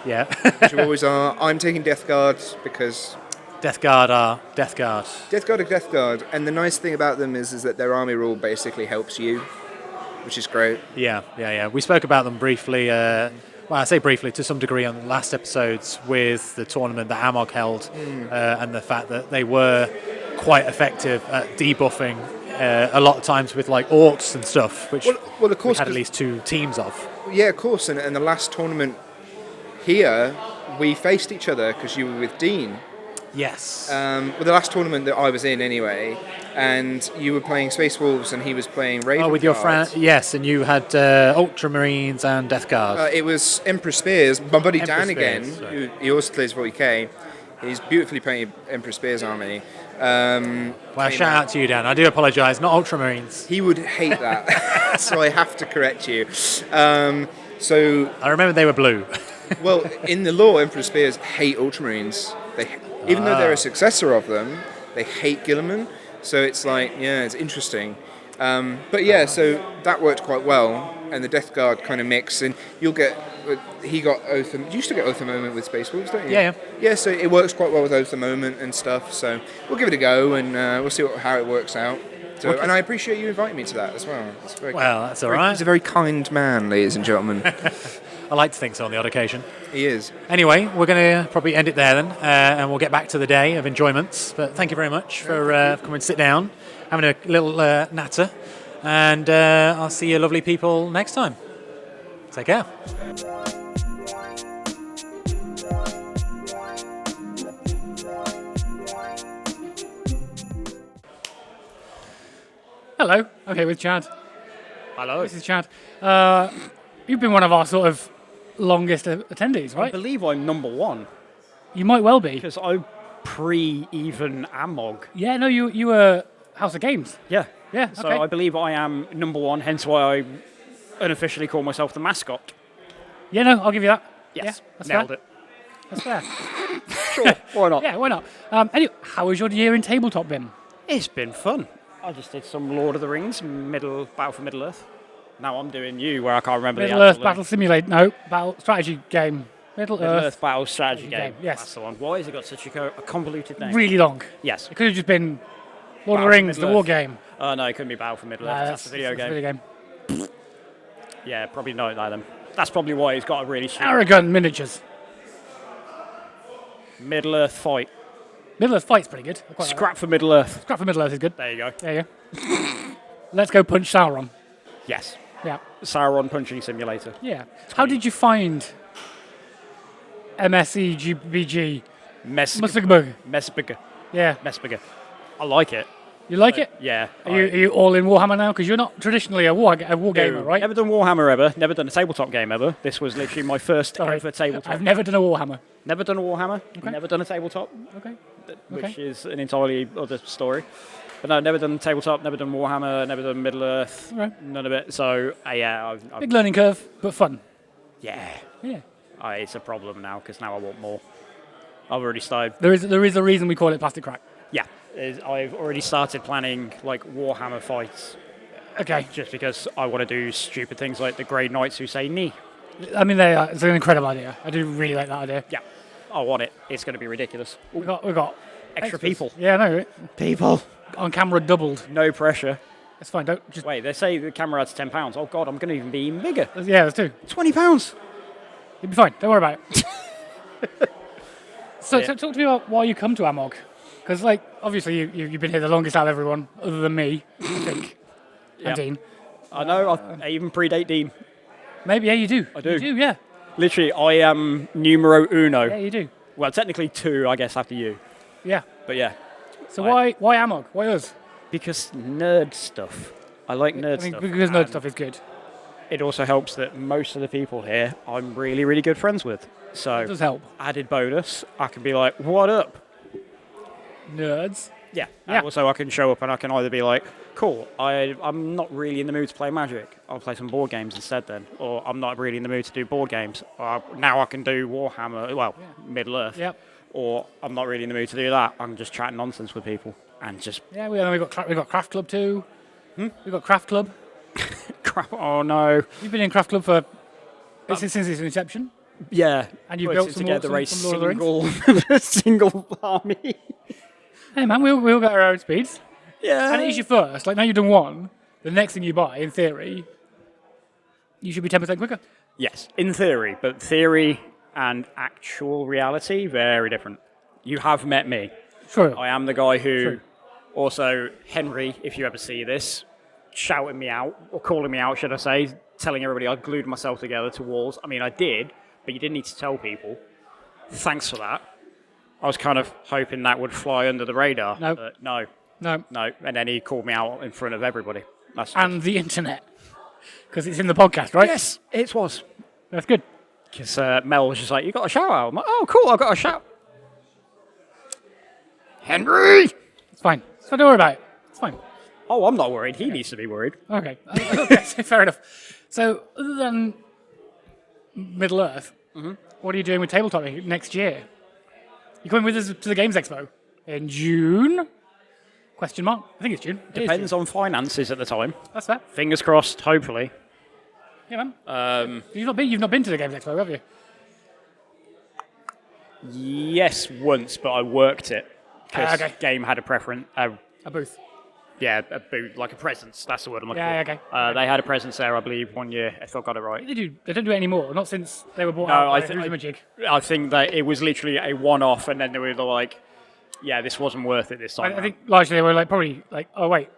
[SPEAKER 6] Which you always are. I'm taking Death Guard because...
[SPEAKER 4] Death Guard are Death Guard.
[SPEAKER 6] Death Guard are Death Guard. And the nice thing about them is that their army rule basically helps you, which is great.
[SPEAKER 4] Yeah. We spoke about them briefly, I say briefly to some degree on the last episodes with the tournament that AMoG held and the fact that they were quite effective at debuffing a lot of times with like orcs and stuff, which
[SPEAKER 6] well, of course,
[SPEAKER 4] we had at least 2 teams of.
[SPEAKER 6] Yeah, of course. And the last tournament here, we faced each other because you were with Dean.
[SPEAKER 4] Yes.
[SPEAKER 6] The last tournament that I was in anyway, and you were playing Space Wolves and he was playing Raven.
[SPEAKER 4] Oh, with your friend, yes, and you had Ultramarines and Death Guard.
[SPEAKER 6] It was Emperor Spears, my buddy
[SPEAKER 4] Emperor
[SPEAKER 6] Dan
[SPEAKER 4] Spears,
[SPEAKER 6] again,
[SPEAKER 4] right.
[SPEAKER 6] he also plays 40k. He's beautifully playing Emperor Spears army.
[SPEAKER 4] Well, shout out to you, Dan. I do apologise, not Ultramarines.
[SPEAKER 6] He would hate that, so I have to correct you. So
[SPEAKER 4] I remember they were blue.
[SPEAKER 6] Well, in the lore, Emperor Spears hate Ultramarines. Even though they're a successor of them, they hate Guilliman. So it's like, it's interesting. So that worked quite well, and the Death Guard kind of mix, and you'll get. He got Oath. You used to get Oath of Moment with Space Wolves, don't you?
[SPEAKER 4] Yeah.
[SPEAKER 6] Yeah, so it works quite well with Oath of Moment and stuff. So we'll give it a go, and we'll see how it works out. So, and I appreciate you inviting me to that as well.
[SPEAKER 4] That's all right.
[SPEAKER 6] He's a very kind man, ladies and gentlemen.
[SPEAKER 4] I like to think so on the odd occasion.
[SPEAKER 6] He is.
[SPEAKER 4] Anyway, we're going to probably end it there then, and we'll get back to the day of enjoyments. But thank you very much for coming to sit down, having a little natter, and I'll see you lovely people next time. Take care.
[SPEAKER 1] Hello, I'm here with Chad.
[SPEAKER 4] Hello.
[SPEAKER 1] This is Chad. You've been one of our sort of longest attendees,
[SPEAKER 7] I
[SPEAKER 1] right?
[SPEAKER 7] believe I'm number 1
[SPEAKER 1] You might well be.
[SPEAKER 7] because I'm pre-even AMoG.
[SPEAKER 1] Yeah, no, you were House of Games.
[SPEAKER 7] Yeah.
[SPEAKER 1] Yeah,
[SPEAKER 7] So
[SPEAKER 1] okay.
[SPEAKER 7] I believe I am number 1, hence why I unofficially call myself the mascot.
[SPEAKER 1] Yeah, no, I'll give you that.
[SPEAKER 7] Yes,
[SPEAKER 1] Yeah, that's
[SPEAKER 7] nailed
[SPEAKER 1] fair.
[SPEAKER 7] it.
[SPEAKER 1] That's fair.
[SPEAKER 7] Sure, why not?
[SPEAKER 1] Yeah, why not? Anyway, how has your year in tabletop been?
[SPEAKER 7] It's been fun. I just did some Lord of the Rings, Battle for Middle Earth. Now I'm doing you, where I can't remember
[SPEAKER 1] Middle
[SPEAKER 7] the
[SPEAKER 1] Earth
[SPEAKER 7] actual
[SPEAKER 1] Battle Simulator. No, Battle Strategy game. Middle
[SPEAKER 7] Middle
[SPEAKER 1] Earth.
[SPEAKER 7] Earth Battle Strategy
[SPEAKER 1] game,
[SPEAKER 7] Game.
[SPEAKER 1] yes.
[SPEAKER 7] That's the one. Why has it got such a convoluted name?
[SPEAKER 1] Really long.
[SPEAKER 7] Yes.
[SPEAKER 1] It could have just been Lord of
[SPEAKER 7] Battle
[SPEAKER 1] the
[SPEAKER 7] for
[SPEAKER 1] Rings, the
[SPEAKER 7] Middle
[SPEAKER 1] war
[SPEAKER 7] Earth.
[SPEAKER 1] game.
[SPEAKER 7] Oh no, it couldn't be Battle for Middle Earth. That's a video
[SPEAKER 1] It's a
[SPEAKER 7] game.
[SPEAKER 1] video game.
[SPEAKER 7] Yeah, probably not like them. That's probably why it's got a really shit
[SPEAKER 1] Aragon miniatures.
[SPEAKER 7] Middle Earth fight.
[SPEAKER 1] Middle Earth Fight's pretty good. I quite like that.
[SPEAKER 7] Scrap for Middle Earth.
[SPEAKER 1] Scrap for Middle Earth is good.
[SPEAKER 7] There you go.
[SPEAKER 1] There you go. Let's go punch Sauron.
[SPEAKER 7] Yes.
[SPEAKER 1] Yeah.
[SPEAKER 7] Sauron punching simulator.
[SPEAKER 1] Yeah. How did you find MSEGBG? Mussigburg.
[SPEAKER 7] Messbigger.
[SPEAKER 1] Yeah.
[SPEAKER 7] Messbigger. I like it.
[SPEAKER 1] You like it?
[SPEAKER 7] Yeah.
[SPEAKER 1] Are you all in Warhammer now? Because you're not traditionally a war gamer, right?
[SPEAKER 7] Never done Warhammer ever. Never done a tabletop game ever. This was literally my first
[SPEAKER 1] Sorry.
[SPEAKER 7] ever tabletop.
[SPEAKER 1] I've never done a Warhammer.
[SPEAKER 7] Never done a Warhammer.
[SPEAKER 1] Okay.
[SPEAKER 7] Never done a tabletop,
[SPEAKER 1] Okay.
[SPEAKER 7] which is an entirely other story. But no, never done tabletop. Never done Warhammer. Never done Middle Earth.
[SPEAKER 1] Okay.
[SPEAKER 7] None of it. So yeah,
[SPEAKER 1] Big learning curve, but fun.
[SPEAKER 7] yeah.
[SPEAKER 1] Yeah.
[SPEAKER 7] It's a problem now because now I want more. I've already started.
[SPEAKER 1] There is a reason we call it plastic crack.
[SPEAKER 7] Yeah, I've already started planning like Warhammer fights
[SPEAKER 1] Okay.
[SPEAKER 7] just because I want to do stupid things like the Grey Knights who say knee.
[SPEAKER 1] I mean, it's an incredible idea. I do really like that idea.
[SPEAKER 7] Yeah, I want it. It's going to be ridiculous.
[SPEAKER 1] We got
[SPEAKER 7] Extra
[SPEAKER 1] extras.
[SPEAKER 7] people.
[SPEAKER 1] Yeah, no.
[SPEAKER 7] People.
[SPEAKER 1] On camera doubled.
[SPEAKER 7] No pressure.
[SPEAKER 1] It's fine. Don't just.
[SPEAKER 7] Wait, they say the camera adds £10. Oh God, I'm going to even be even bigger.
[SPEAKER 1] Yeah, there's two.
[SPEAKER 7] £20.
[SPEAKER 1] You'll be fine. Don't worry about it. So
[SPEAKER 7] Yeah.
[SPEAKER 1] talk to me about why you come to AMoG. Because, like, obviously you've been here the longest out of everyone, other than me, I think.
[SPEAKER 7] Yeah.
[SPEAKER 1] And Dean.
[SPEAKER 7] I know. I even predate Dean.
[SPEAKER 1] Maybe, yeah, you do.
[SPEAKER 7] I do.
[SPEAKER 1] You do, yeah.
[SPEAKER 7] Literally, I am numero uno.
[SPEAKER 1] Yeah, you do.
[SPEAKER 7] Well, technically two, I guess, after you.
[SPEAKER 1] Yeah.
[SPEAKER 7] But yeah,
[SPEAKER 1] So why AMoG? Why us?
[SPEAKER 7] because nerd stuff. I like nerd
[SPEAKER 1] I mean,
[SPEAKER 7] stuff.
[SPEAKER 1] because nerd
[SPEAKER 7] and
[SPEAKER 1] stuff is good.
[SPEAKER 7] It also helps that most of the people here I'm really, really good friends with. So
[SPEAKER 1] It does help.
[SPEAKER 7] added bonus, I can be like, what up?
[SPEAKER 1] Nerds.
[SPEAKER 7] Yeah.
[SPEAKER 1] Yeah.
[SPEAKER 7] And also I can show up and I can either be like, cool, I'm not really in the mood to play Magic. I'll play some board games instead then. Or I'm not really in the mood to do board games. Now I can do Warhammer, well, Middle Earth.
[SPEAKER 1] Yep.
[SPEAKER 7] Or I'm not really in the mood to do that. I'm just chatting nonsense with people and just
[SPEAKER 1] Yeah, we got Craft Club too. We got Craft Club.
[SPEAKER 7] crap. Oh no.
[SPEAKER 1] You've been in Craft Club for since its inception.
[SPEAKER 7] Yeah.
[SPEAKER 1] And you
[SPEAKER 7] Puts
[SPEAKER 1] built
[SPEAKER 7] it
[SPEAKER 1] some
[SPEAKER 7] together
[SPEAKER 1] more-
[SPEAKER 7] a
[SPEAKER 1] some Lord of the
[SPEAKER 7] single, a single army.
[SPEAKER 1] Hey man, we all got our own speeds.
[SPEAKER 7] Yeah.
[SPEAKER 1] And it is your first. Like now you've done one. The next thing you buy, in theory, you should be 10% quicker.
[SPEAKER 7] Yes, in theory, but theory and actual reality, very different. You have met me.
[SPEAKER 1] True.
[SPEAKER 7] I am the guy who,
[SPEAKER 1] True.
[SPEAKER 7] also, Henry, if you ever see this, shouting me out, or calling me out, should I say, telling everybody I glued myself together to walls. I mean, I did, but you didn't need to tell people. Thanks for that. I was kind of hoping that would fly under the radar.
[SPEAKER 1] No.
[SPEAKER 7] But no.
[SPEAKER 1] No.
[SPEAKER 7] No. And then he called me out in front of everybody. That's
[SPEAKER 1] And the internet. Because it's in the podcast, right?
[SPEAKER 7] yes, it was.
[SPEAKER 1] That's good.
[SPEAKER 7] Because Mel was just like, you got a shout out. I'm like, oh, cool, I got a shout. Henry!
[SPEAKER 1] It's fine. So don't worry about it. It's fine.
[SPEAKER 7] Oh, I'm not worried. He needs to be worried.
[SPEAKER 1] Okay. Okay, fair enough. So other than Middle Earth, what are you doing with Tabletop next year? You coming with us to the Games Expo in June? Question mark. I think it's June. It is
[SPEAKER 7] Depends
[SPEAKER 1] June.
[SPEAKER 7] on finances at the time.
[SPEAKER 1] That's fair.
[SPEAKER 7] Fingers crossed, hopefully.
[SPEAKER 1] Yeah, man. You've not been to the Games Expo, have you?
[SPEAKER 7] Yes, once, but I worked it. Because
[SPEAKER 1] Okay.
[SPEAKER 7] game had a preference.
[SPEAKER 1] A booth.
[SPEAKER 7] Yeah, a boot, like a presence. That's the word I'm looking
[SPEAKER 1] Yeah,
[SPEAKER 7] for.
[SPEAKER 1] okay.
[SPEAKER 7] They had a presence there, I believe, 1 year, if I got it right.
[SPEAKER 1] They do. They don't do it anymore. Not since they were bought
[SPEAKER 7] No,
[SPEAKER 1] out
[SPEAKER 7] I
[SPEAKER 1] by
[SPEAKER 7] think-
[SPEAKER 1] Who's Majig.
[SPEAKER 7] I think that it was literally a one-off, and then they were like, yeah, this wasn't worth it this time.
[SPEAKER 1] I think largely they were like probably like, oh wait,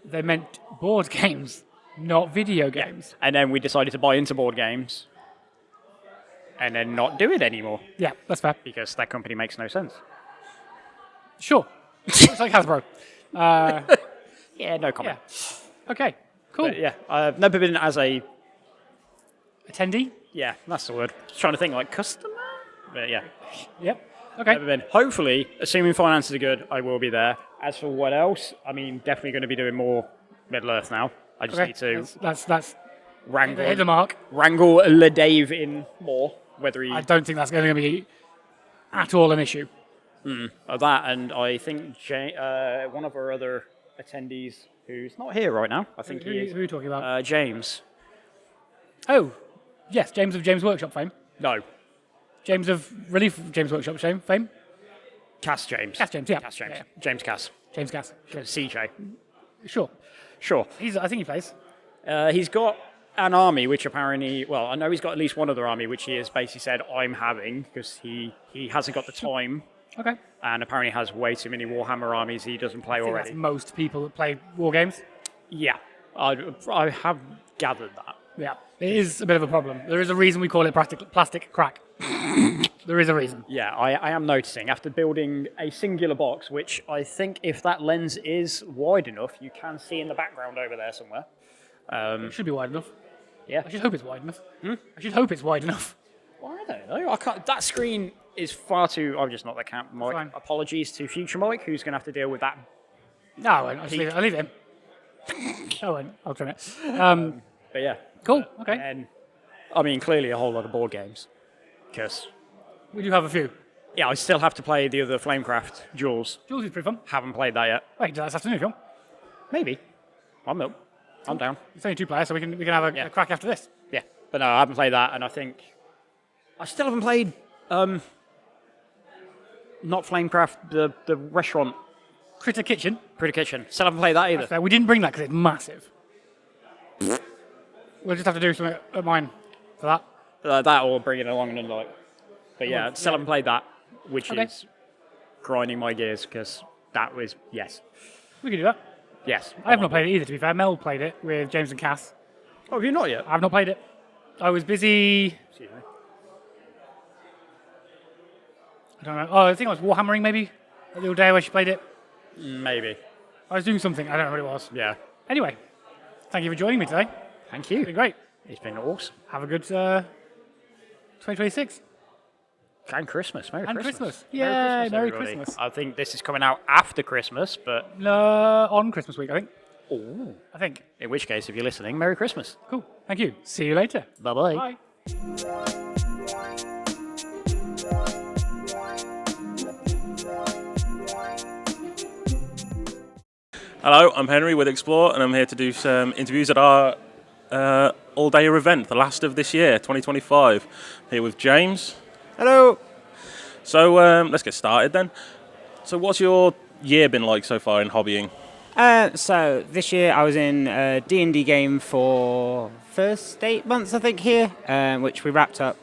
[SPEAKER 1] they meant board games, not video games.
[SPEAKER 7] And then we decided to buy into board games and then not do it anymore
[SPEAKER 1] Yeah, that's fair.
[SPEAKER 7] because that company makes no sense.
[SPEAKER 1] Sure. It's like Hasbro.
[SPEAKER 7] Yeah, no comment.
[SPEAKER 1] Yeah. Okay. Cool.
[SPEAKER 7] But yeah, I've never been as a,
[SPEAKER 1] Attendee.
[SPEAKER 7] yeah, that's the word. Just trying to think like customer. But yeah,
[SPEAKER 1] Yep. Okay.
[SPEAKER 7] never been. Hopefully, assuming finances are good, I will be there. As for what else, I mean, definitely going to be doing more Middle Earth now. I just
[SPEAKER 1] Okay.
[SPEAKER 7] need to
[SPEAKER 1] That's hit the
[SPEAKER 7] wrangle
[SPEAKER 1] mark.
[SPEAKER 7] LeDave in more, whether he
[SPEAKER 1] I don't think that's going to be at all an issue.
[SPEAKER 7] that, and I think one of our other attendees who's not here right now, I think
[SPEAKER 1] Who
[SPEAKER 7] he is,
[SPEAKER 1] are you talking about?
[SPEAKER 7] James.
[SPEAKER 1] Oh, yes, James of James Workshop fame.
[SPEAKER 7] No,
[SPEAKER 1] James of Relief, James Workshop fame.
[SPEAKER 7] Cass James.
[SPEAKER 1] Cass James, yeah.
[SPEAKER 7] Cass James.
[SPEAKER 1] Yeah.
[SPEAKER 7] James Cass.
[SPEAKER 1] James Cass.
[SPEAKER 7] CJ.
[SPEAKER 1] Sure.
[SPEAKER 7] Sure.
[SPEAKER 1] I think he plays.
[SPEAKER 7] He's got an army, which apparently, well, I know he's got at least one other army, which he has basically said, I'm having, because he hasn't got the time,
[SPEAKER 1] Okay.
[SPEAKER 7] and apparently has way too many Warhammer armies he doesn't play
[SPEAKER 1] I think
[SPEAKER 7] already.
[SPEAKER 1] that's most people that play war games.
[SPEAKER 7] Yeah, I have gathered that.
[SPEAKER 1] Yeah. It is a bit of a problem. There is a reason we call it plastic crack. There is a reason.
[SPEAKER 7] Yeah, I am noticing, after building a singular box, which I think if that lens is wide enough, you can see in the background over there somewhere.
[SPEAKER 1] It should be wide enough.
[SPEAKER 7] Yeah.
[SPEAKER 1] I should hope it's wide enough. I should hope it's wide enough.
[SPEAKER 7] Well, I don't know. I can't. That screen is far too. I'm just not the camp, Mike.
[SPEAKER 1] Fine.
[SPEAKER 7] Apologies to future Mike, who's going to have to deal with that.
[SPEAKER 1] No, I won't. I'll leave it in. I won't. I'll trim it.
[SPEAKER 7] But yeah.
[SPEAKER 1] Cool. Okay.
[SPEAKER 7] And I mean, clearly a whole lot of board games. Because
[SPEAKER 1] We do have a few.
[SPEAKER 7] yeah, I still have to play the other Flamecraft Jules.
[SPEAKER 1] Jules is pretty fun.
[SPEAKER 7] Haven't played that yet.
[SPEAKER 1] Wait, do that this afternoon if you want.
[SPEAKER 7] Maybe. I'm up. I'm down.
[SPEAKER 1] It's only 2 players, so we can have a crack after this.
[SPEAKER 7] Yeah. But no, I haven't played that, and I think I still haven't played. Not Flamecraft, the restaurant,
[SPEAKER 1] Critter Kitchen.
[SPEAKER 7] Critter Kitchen. Still haven't played that either.
[SPEAKER 1] We didn't bring that because it's massive. We'll just have to do something at mine for that.
[SPEAKER 7] That or bring it along and like. But yeah, still haven't played that, which
[SPEAKER 1] Okay.
[SPEAKER 7] is grinding my gears because that was yes.
[SPEAKER 1] We can do that.
[SPEAKER 7] Yes.
[SPEAKER 1] I have not played it either, to be fair. Mel played it with James and Cass.
[SPEAKER 7] Oh, have you not yet?
[SPEAKER 1] I've not played it. I was busy.
[SPEAKER 7] Excuse me.
[SPEAKER 1] I don't know. Oh, I think I was Warhammering maybe. The other day where she played it.
[SPEAKER 7] Maybe.
[SPEAKER 1] I was doing something. I don't know what it was.
[SPEAKER 7] Yeah.
[SPEAKER 1] Anyway, thank you for joining me today.
[SPEAKER 7] Thank
[SPEAKER 1] It's been
[SPEAKER 7] you.
[SPEAKER 1] great.
[SPEAKER 7] It's been awesome.
[SPEAKER 1] Have a good 2026.
[SPEAKER 7] And Christmas. Merry
[SPEAKER 1] And
[SPEAKER 7] Christmas.
[SPEAKER 1] Christmas. Yay, Merry
[SPEAKER 7] everybody.
[SPEAKER 1] Christmas.
[SPEAKER 7] I think this is coming out after Christmas, but
[SPEAKER 1] On Christmas week, I think.
[SPEAKER 7] oh,
[SPEAKER 1] I think.
[SPEAKER 7] in which case, if you're listening, Merry Christmas.
[SPEAKER 1] Cool. Thank you. See you later.
[SPEAKER 7] Bye-bye.
[SPEAKER 1] Bye.
[SPEAKER 3] Hello, I'm Henry with EXP-lore, and I'm here to do some interviews at our all-day event, the last of this year, 2025. Here with James.
[SPEAKER 8] Hello.
[SPEAKER 3] So let's get started then. So what's your year been like so far in hobbying?
[SPEAKER 8] So this year I was in a D&D game for first 8 months, I think, here, which we wrapped up,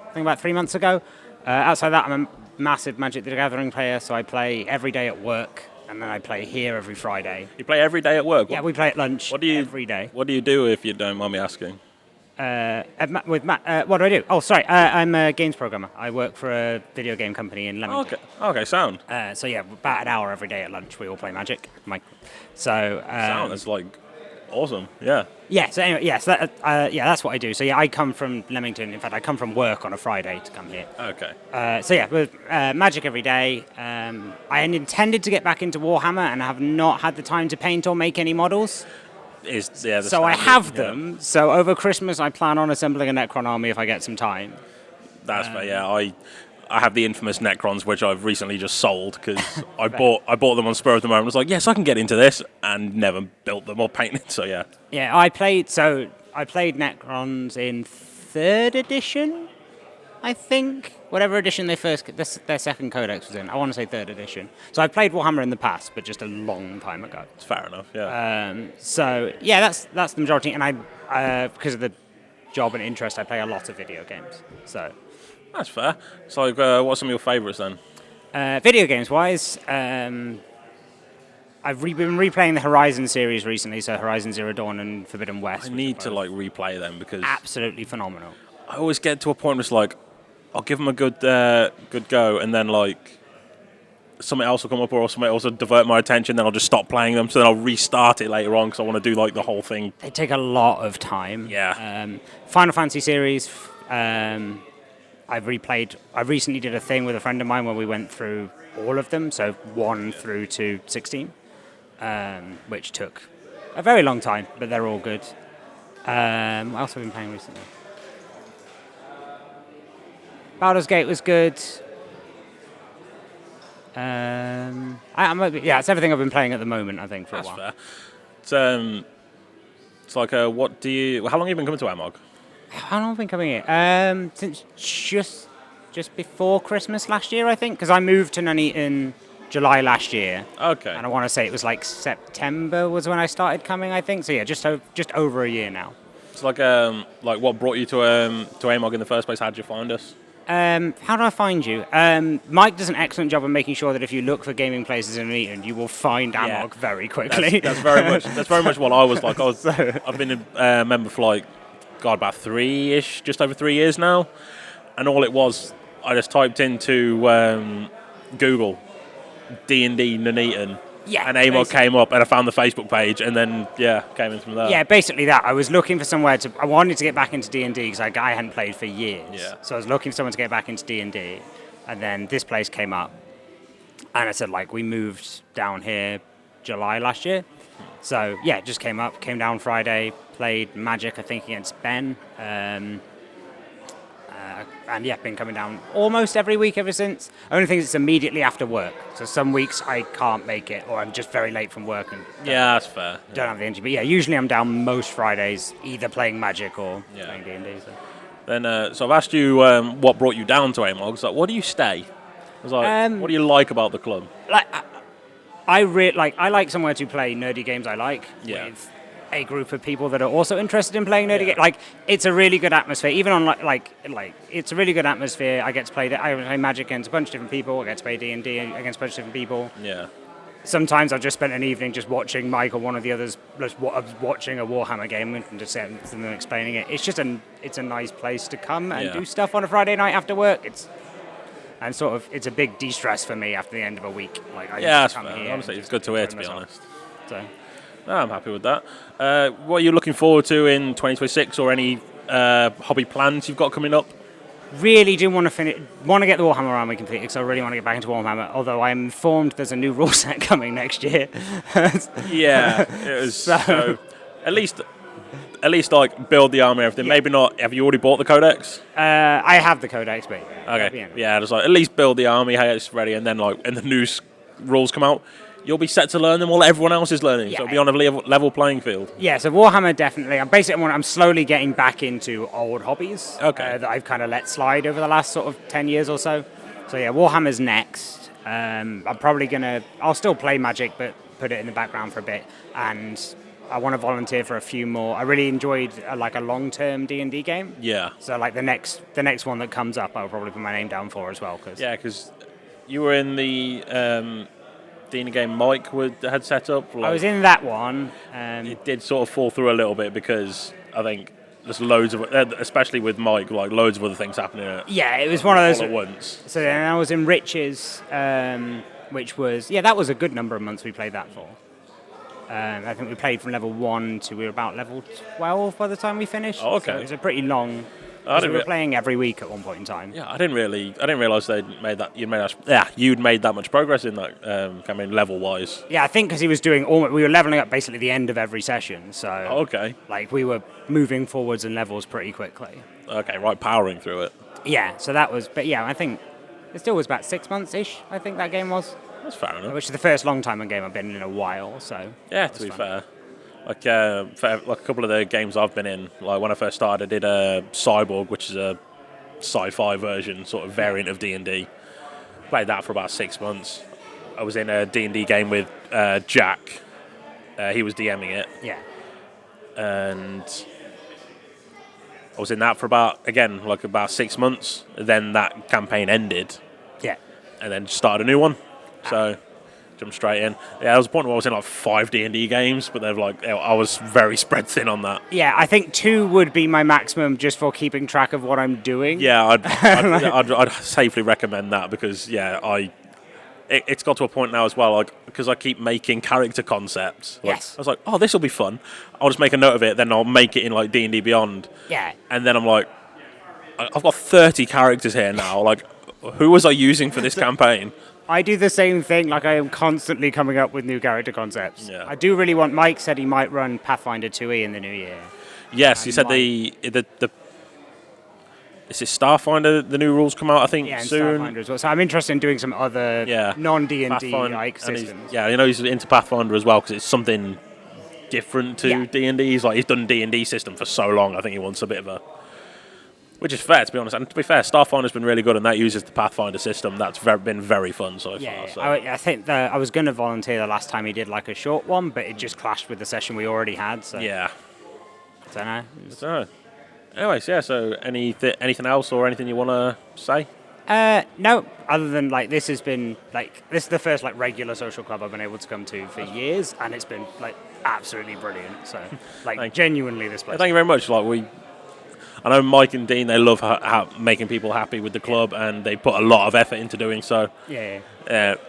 [SPEAKER 8] I think, about 3 months ago. Outside that, I'm a massive Magic the Gathering player, so I play every day at work, and then I play here every Friday.
[SPEAKER 3] You play every day at work?
[SPEAKER 8] Yeah, we play at lunch
[SPEAKER 3] What do you
[SPEAKER 8] every day.
[SPEAKER 3] What do you do if you don't mind me asking?
[SPEAKER 8] What do I do? Oh, sorry, I'm a games programmer. I work for a video game company in Leamington.
[SPEAKER 3] Okay, sound.
[SPEAKER 8] So yeah, about an hour every day at lunch we all play Magic. So
[SPEAKER 3] Sound. That's like awesome. Yeah.
[SPEAKER 8] yeah. So anyway, yeah. So that's what I do. So yeah, I come from Leamington. In fact, I come from work on a Friday to come here.
[SPEAKER 3] Okay.
[SPEAKER 8] So yeah, with Magic every day. I intended to get back into Warhammer and have not had the time to paint or make any models. So I have them. So over Christmas, I plan on assembling a Necron army if I get some time.
[SPEAKER 3] That's fair. Yeah, I have the infamous Necrons, which I've recently just sold because I bought them on spur of the moment. I was like, yes, I can get into this, and never built them or painted. So yeah.
[SPEAKER 8] Yeah, I played Necrons in 3rd edition, I think. Whatever edition their second codex was in. I want to say 3rd edition. So I played Warhammer in the past, but just a long time ago.
[SPEAKER 3] It's fair enough. Yeah.
[SPEAKER 8] So yeah, that's the majority. And I because of the job and interest, I play a lot of video games. So
[SPEAKER 3] That's fair. So what's some of your favourites then?
[SPEAKER 8] video games wise, I've been replaying the Horizon series recently. So Horizon Zero Dawn and Forbidden West.
[SPEAKER 3] I need to replay them because
[SPEAKER 8] absolutely phenomenal.
[SPEAKER 3] I always get to a point where it's like, I'll give them a good go, and then something else will come up or something else will divert my attention. Then I'll just stop playing them. So then I'll restart it later on because I want to do the whole thing.
[SPEAKER 8] They take a lot of time.
[SPEAKER 3] Yeah.
[SPEAKER 8] Final Fantasy series. I've replayed. I recently did a thing with a friend of mine where we went through all of them, so 1 through to 16, which took a very long time, but they're all good. What else have I been playing recently? Baldur's Gate was good. It's everything I've been playing at the moment, I think, for
[SPEAKER 3] That's
[SPEAKER 8] a while.
[SPEAKER 3] fair. It's like, how long have you been coming to AMoG?
[SPEAKER 8] How long have I been coming here? Since just just before Christmas last year, I think, because I moved to Nuneaton July last year.
[SPEAKER 3] Okay.
[SPEAKER 8] And I want to say it was like September was when I started coming, I think. So yeah, just over a year now.
[SPEAKER 3] It's like what brought you to AMoG in the first place? How did you find us?
[SPEAKER 8] How do I find you? Mike does an excellent job of making sure that if you look for gaming places in Nuneaton, you will find AMoG very quickly.
[SPEAKER 3] That's very much what I was like. I've been a member for like, God, about just over 3 years now, and all it was, I just typed into Google D&D Nuneaton.
[SPEAKER 8] Yeah,
[SPEAKER 3] and AMoG came up, and I found the Facebook page, and then came in from there.
[SPEAKER 8] Yeah, basically that. I was looking for somewhere to. I wanted to get back into D&D because I hadn't played for years.
[SPEAKER 3] Yeah.
[SPEAKER 8] So I was looking for someone to get back into D&D, and then this place came up, and I said like we moved down here July last year. So yeah, it just came down Friday, played Magic I think against Ben. And yeah, been coming down almost every week ever since. Only thing is it's immediately after work. So some weeks I can't make it, or I'm just very late from work and
[SPEAKER 3] that's fair.
[SPEAKER 8] Don't have the energy. But yeah, usually I'm down most Fridays, either playing Magic or playing D&D. So.
[SPEAKER 3] Then, so I've asked you what brought you down to AMoG. It's like, what do you stay? I was like, what do you like about the club?
[SPEAKER 8] Like, I like somewhere to play nerdy games I like.
[SPEAKER 3] Yeah.
[SPEAKER 8] With a group of people that are also interested in playing nerdy games. Like, it's a really good atmosphere. Even on like it's a really good atmosphere. I get to play Magic against a bunch of different people. I get to play D&D against a bunch of different people.
[SPEAKER 3] Yeah.
[SPEAKER 8] Sometimes I've just spent an evening just watching Mike or one of the others watching a Warhammer game and just sitting and them explaining it. It's just it's a nice place to come and do stuff on a Friday night after work. It's a big de-stress for me after the end of a week. Like
[SPEAKER 3] that's fair. Honestly, it's good to hear, to be honest.
[SPEAKER 8] So.
[SPEAKER 3] No, I'm happy with that. What are you looking forward to in 2026, or any hobby plans you've got coming up?
[SPEAKER 8] Really do want to get the Warhammer army completed, because I really want to get back into Warhammer, although I'm informed there's a new rule set coming next year.
[SPEAKER 3] Yeah, it was. So, at least like build the army and everything. Maybe not. Have you already bought the codex?
[SPEAKER 8] I have the codex, but
[SPEAKER 3] okay. Yeah, just like at least build the army, hey, it's ready, and then like when the new rules come out, you'll be set to learn them while everyone else is learning. So it'll be on a level playing field.
[SPEAKER 8] Yeah, so Warhammer definitely. I'm slowly getting back into old hobbies that I've kind of let slide over the last sort of 10 years or so. So yeah, Warhammer's next. I'll still play Magic, but put it in the background for a bit. And I want to volunteer for a few more. I really enjoyed a long-term D&D game.
[SPEAKER 3] Yeah.
[SPEAKER 8] So like the next one that comes up, I'll probably put my name down for as well.
[SPEAKER 3] Because you were in the D&D game Mike had set up.
[SPEAKER 8] I was in that one.
[SPEAKER 3] It did sort of fall through a little bit because I think there's loads of, especially with Mike, like loads of other things happening.
[SPEAKER 8] Yeah, it was one of those
[SPEAKER 3] all at once.
[SPEAKER 8] So then I was in Rich's, which was that was a good number of months we played that for. I think we played from level 1 to we were about level 12 by the time we finished.
[SPEAKER 3] Oh, okay.
[SPEAKER 8] So it was a pretty long. We were playing every week at one point in time.
[SPEAKER 3] Yeah, I didn't realize you'd made that much progress in that level wise.
[SPEAKER 8] Yeah, I think because he was we were leveling up basically at the end of every session. So like we were moving forwards in levels pretty quickly.
[SPEAKER 3] Okay, right, powering through it.
[SPEAKER 8] Yeah, so that was, but yeah, I think it still was about 6 months ish. I think that game was.
[SPEAKER 3] That's fair enough.
[SPEAKER 8] Which is the first long time game I've been in a while. So
[SPEAKER 3] yeah, to be fair. Like for a couple of the games I've been in, like when I first started, I did Cyborg, which is a sci-fi version, sort of variant of D&D. Played that for about 6 months. I was in a D&D game with Jack. He was DMing it.
[SPEAKER 8] Yeah.
[SPEAKER 3] And I was in that for about 6 months. Then that campaign ended.
[SPEAKER 8] Yeah.
[SPEAKER 3] And then started a new one. So jumped straight in. Yeah, there was a point where I was in like 5 D&D games, but I was very spread thin on that.
[SPEAKER 8] Yeah, I think 2 would be my maximum just for keeping track of what I'm doing.
[SPEAKER 3] Yeah, I'd safely recommend that because it's got to a point now as well, like because I keep making character concepts.
[SPEAKER 8] Yes.
[SPEAKER 3] I was like, oh, this will be fun. I'll just make a note of it, then I'll make it in like D&D Beyond.
[SPEAKER 8] Yeah.
[SPEAKER 3] And then I'm like, I've got 30 characters here now. Like, who was I using for this campaign?
[SPEAKER 8] I do the same thing. Like, I am constantly coming up with new character concepts.
[SPEAKER 3] Yeah.
[SPEAKER 8] I do really want. Mike said he might run Pathfinder 2e in the new year.
[SPEAKER 3] Yes, he said the is it Starfinder? The new rules come out, I think, soon.
[SPEAKER 8] Starfinder as well. So I'm interested in doing some other non-D&D like systems.
[SPEAKER 3] Yeah, you know he's into Pathfinder as well because it's something different to D&D. He's done D&D system for so long. I think he wants a bit of a. Which is fair, to be honest. And to be fair, Starfinder's been really good, and that uses the Pathfinder system. That's been very fun so far. So.
[SPEAKER 8] I think I was going to volunteer the last time he did like a short one, but it just clashed with the session we already had. So
[SPEAKER 3] Yeah.
[SPEAKER 8] I don't know.
[SPEAKER 3] So, anyways, yeah, so anything else or anything you want to say?
[SPEAKER 8] No, other than like this is the first like regular social club I've been able to come to for years, and it's been like absolutely brilliant. So like genuinely, this place.
[SPEAKER 3] Thank you very much. I know Mike and Dean, they love making people happy with the club, and they put a lot of effort into doing so.
[SPEAKER 8] Yeah.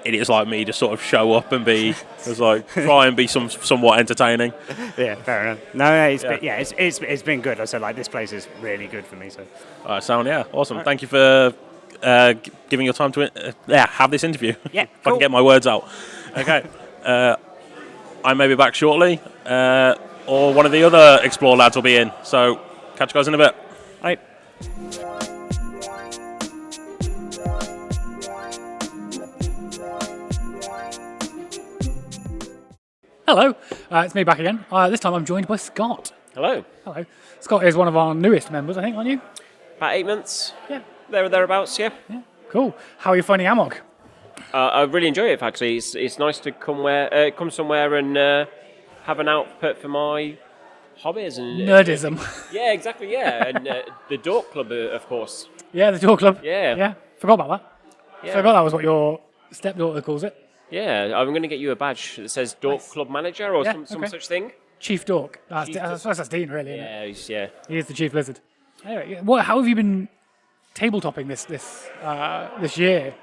[SPEAKER 3] Idiots like me just sort of show up and try and be somewhat entertaining.
[SPEAKER 8] Yeah, fair enough. No, it's been good. I said like this place is really good for me. So.
[SPEAKER 3] All right, sound awesome. Thank you for giving your time to have this interview.
[SPEAKER 8] Yeah,
[SPEAKER 3] if I can get my words out. Okay, I may be back shortly, or one of the other Explore lads will be in. So catch you guys in a bit.
[SPEAKER 8] Right.
[SPEAKER 1] Hello, it's me back again. This time I'm joined by Scott.
[SPEAKER 9] Hello.
[SPEAKER 1] Hello. Scott is one of our newest members, I think, aren't you?
[SPEAKER 9] About 8 months.
[SPEAKER 1] Yeah.
[SPEAKER 9] There or thereabouts, yeah.
[SPEAKER 1] Cool. How are you finding AMoG?
[SPEAKER 9] I really enjoy it, actually. It's nice to come somewhere and have an output for my hobbies. And
[SPEAKER 1] Nerdism.
[SPEAKER 9] Yeah, exactly, yeah. And the Dork Club, of course.
[SPEAKER 1] Yeah, the Tour Club.
[SPEAKER 9] Yeah.
[SPEAKER 1] Yeah, forgot about that.
[SPEAKER 9] Yeah.
[SPEAKER 1] Forgot that was what your stepdaughter calls it.
[SPEAKER 9] Yeah, I'm going to get you a badge that says Dork Club Manager or
[SPEAKER 1] Yeah,
[SPEAKER 9] some
[SPEAKER 1] okay.
[SPEAKER 9] such thing.
[SPEAKER 1] Chief Dork. I
[SPEAKER 9] Chief
[SPEAKER 1] suppose that's Dean, really. Isn't it?
[SPEAKER 9] Yeah.
[SPEAKER 1] He is the Chief Lizard. Anyway, how have you been tabletopping this year?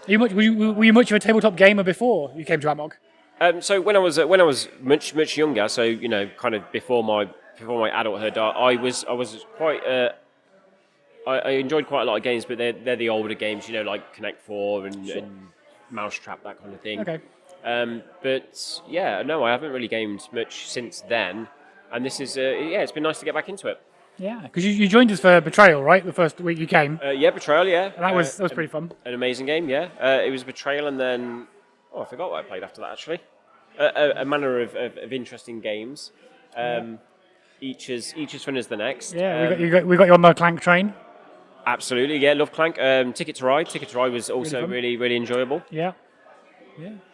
[SPEAKER 1] Were you much of a tabletop gamer before you came to AMoG?
[SPEAKER 9] So when I was much younger, so kind of before my adulthood, I was quite. I enjoyed quite a lot of games, but they're the older games, like Connect 4 and Mousetrap, that kind of thing.
[SPEAKER 1] Okay.
[SPEAKER 9] But yeah, no, I haven't really gamed much since then, and this is it's been nice to get back into it.
[SPEAKER 1] Yeah, because you joined us for Betrayal, right? The first week you came.
[SPEAKER 9] Yeah, Betrayal, yeah.
[SPEAKER 1] And that was pretty fun.
[SPEAKER 9] An amazing game, yeah. It was Betrayal, and then I forgot what I played after that actually. A manner of interesting games. Each as fun as the next.
[SPEAKER 1] Yeah, we got you on the Clank train.
[SPEAKER 9] Absolutely, yeah. Love Clank. Ticket to Ride was also really enjoyable.
[SPEAKER 1] Yeah.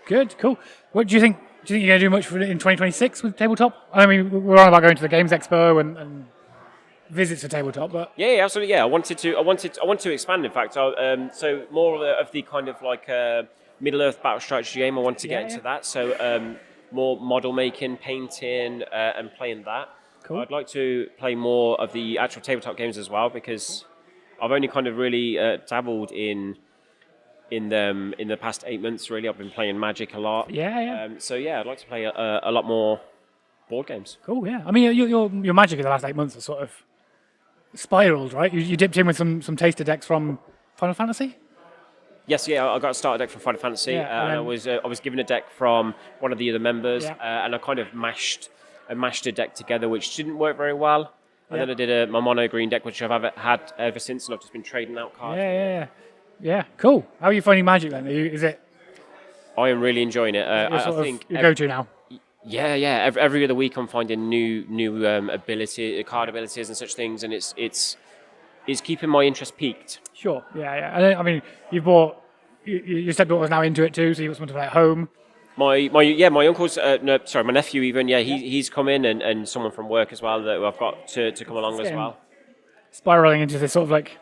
[SPEAKER 1] Good, cool. What do you think? Do you think you're going to do much in 2026 with tabletop? I mean, we're on about going to the Games Expo and visits for tabletop, but
[SPEAKER 9] yeah, absolutely. Yeah, I want to expand. In fact, so more of the kind of like Middle Earth battle strategy game. I want to get into that. So more model making, painting, and playing that.
[SPEAKER 1] Cool.
[SPEAKER 9] I'd like to play more of the actual tabletop games as well, because I've only kind of really dabbled in the past 8 months. Really, I've been playing Magic a lot.
[SPEAKER 1] Yeah.
[SPEAKER 9] So yeah, I'd like to play a lot more board games.
[SPEAKER 1] Cool. Yeah. I mean, your Magic in the last 8 months has sort of spiraled, right? You dipped in with some taster decks from Final Fantasy.
[SPEAKER 9] Yes, yeah, I got a starter deck from Final Fantasy, and I was given a deck from one of the other members, and I kind of mashed a deck together, which didn't work very well. And then I did my mono green deck, which I've had ever since, and I've just been trading out cards.
[SPEAKER 1] Yeah. Cool. How are you finding Magic then? Is it?
[SPEAKER 9] I am really enjoying it. I think
[SPEAKER 1] your go-to now.
[SPEAKER 9] Yeah. Every other week I'm finding new card abilities and such things, and it's keeping my interest peaked.
[SPEAKER 1] Sure. Yeah. I mean, you bought your stepdaughter's now into it too, so you got someone to play at home.
[SPEAKER 9] My uncle's my nephew even. Yeah, he's come in, and someone from work as well that I've got to come along as well.
[SPEAKER 1] Spiraling into this sort of like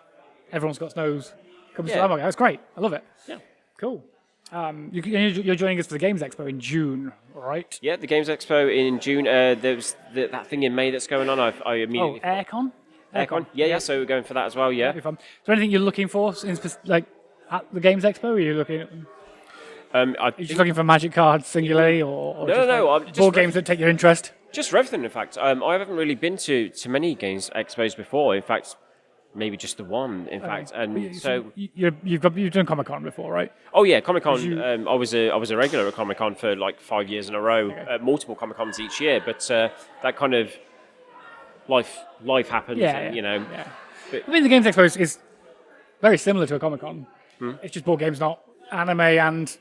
[SPEAKER 1] everyone's got snows. Comes to AMoG. That's great. I love it.
[SPEAKER 9] Yeah.
[SPEAKER 1] Cool. You're joining us for the Games Expo in June, right?
[SPEAKER 9] Yeah, the Games Expo in June. There's that thing in May that's going on. I immediately.
[SPEAKER 1] Aircon.
[SPEAKER 9] Aircon. Yeah. So we're going for that as well. Yeah.
[SPEAKER 1] That'd be fun. Is there anything you're looking for at the Games Expo? Are you looking? Are you just looking for Magic cards singularly, or
[SPEAKER 9] no?
[SPEAKER 1] Board games that take your interest.
[SPEAKER 9] Just for everything, in fact. I haven't really been to many Games Expos before. In fact, maybe just the one. In fact, and so
[SPEAKER 1] you've done Comic-Con before, right?
[SPEAKER 9] Oh yeah, Comic-Con. I was a regular at Comic-Con for like 5 years in a row. Multiple Comic-Cons each year, but that kind of life happens.
[SPEAKER 1] Yeah.
[SPEAKER 9] Yeah.
[SPEAKER 1] But, I mean, the Games Expo is very similar to a Comic-Con. It's just board games, not anime and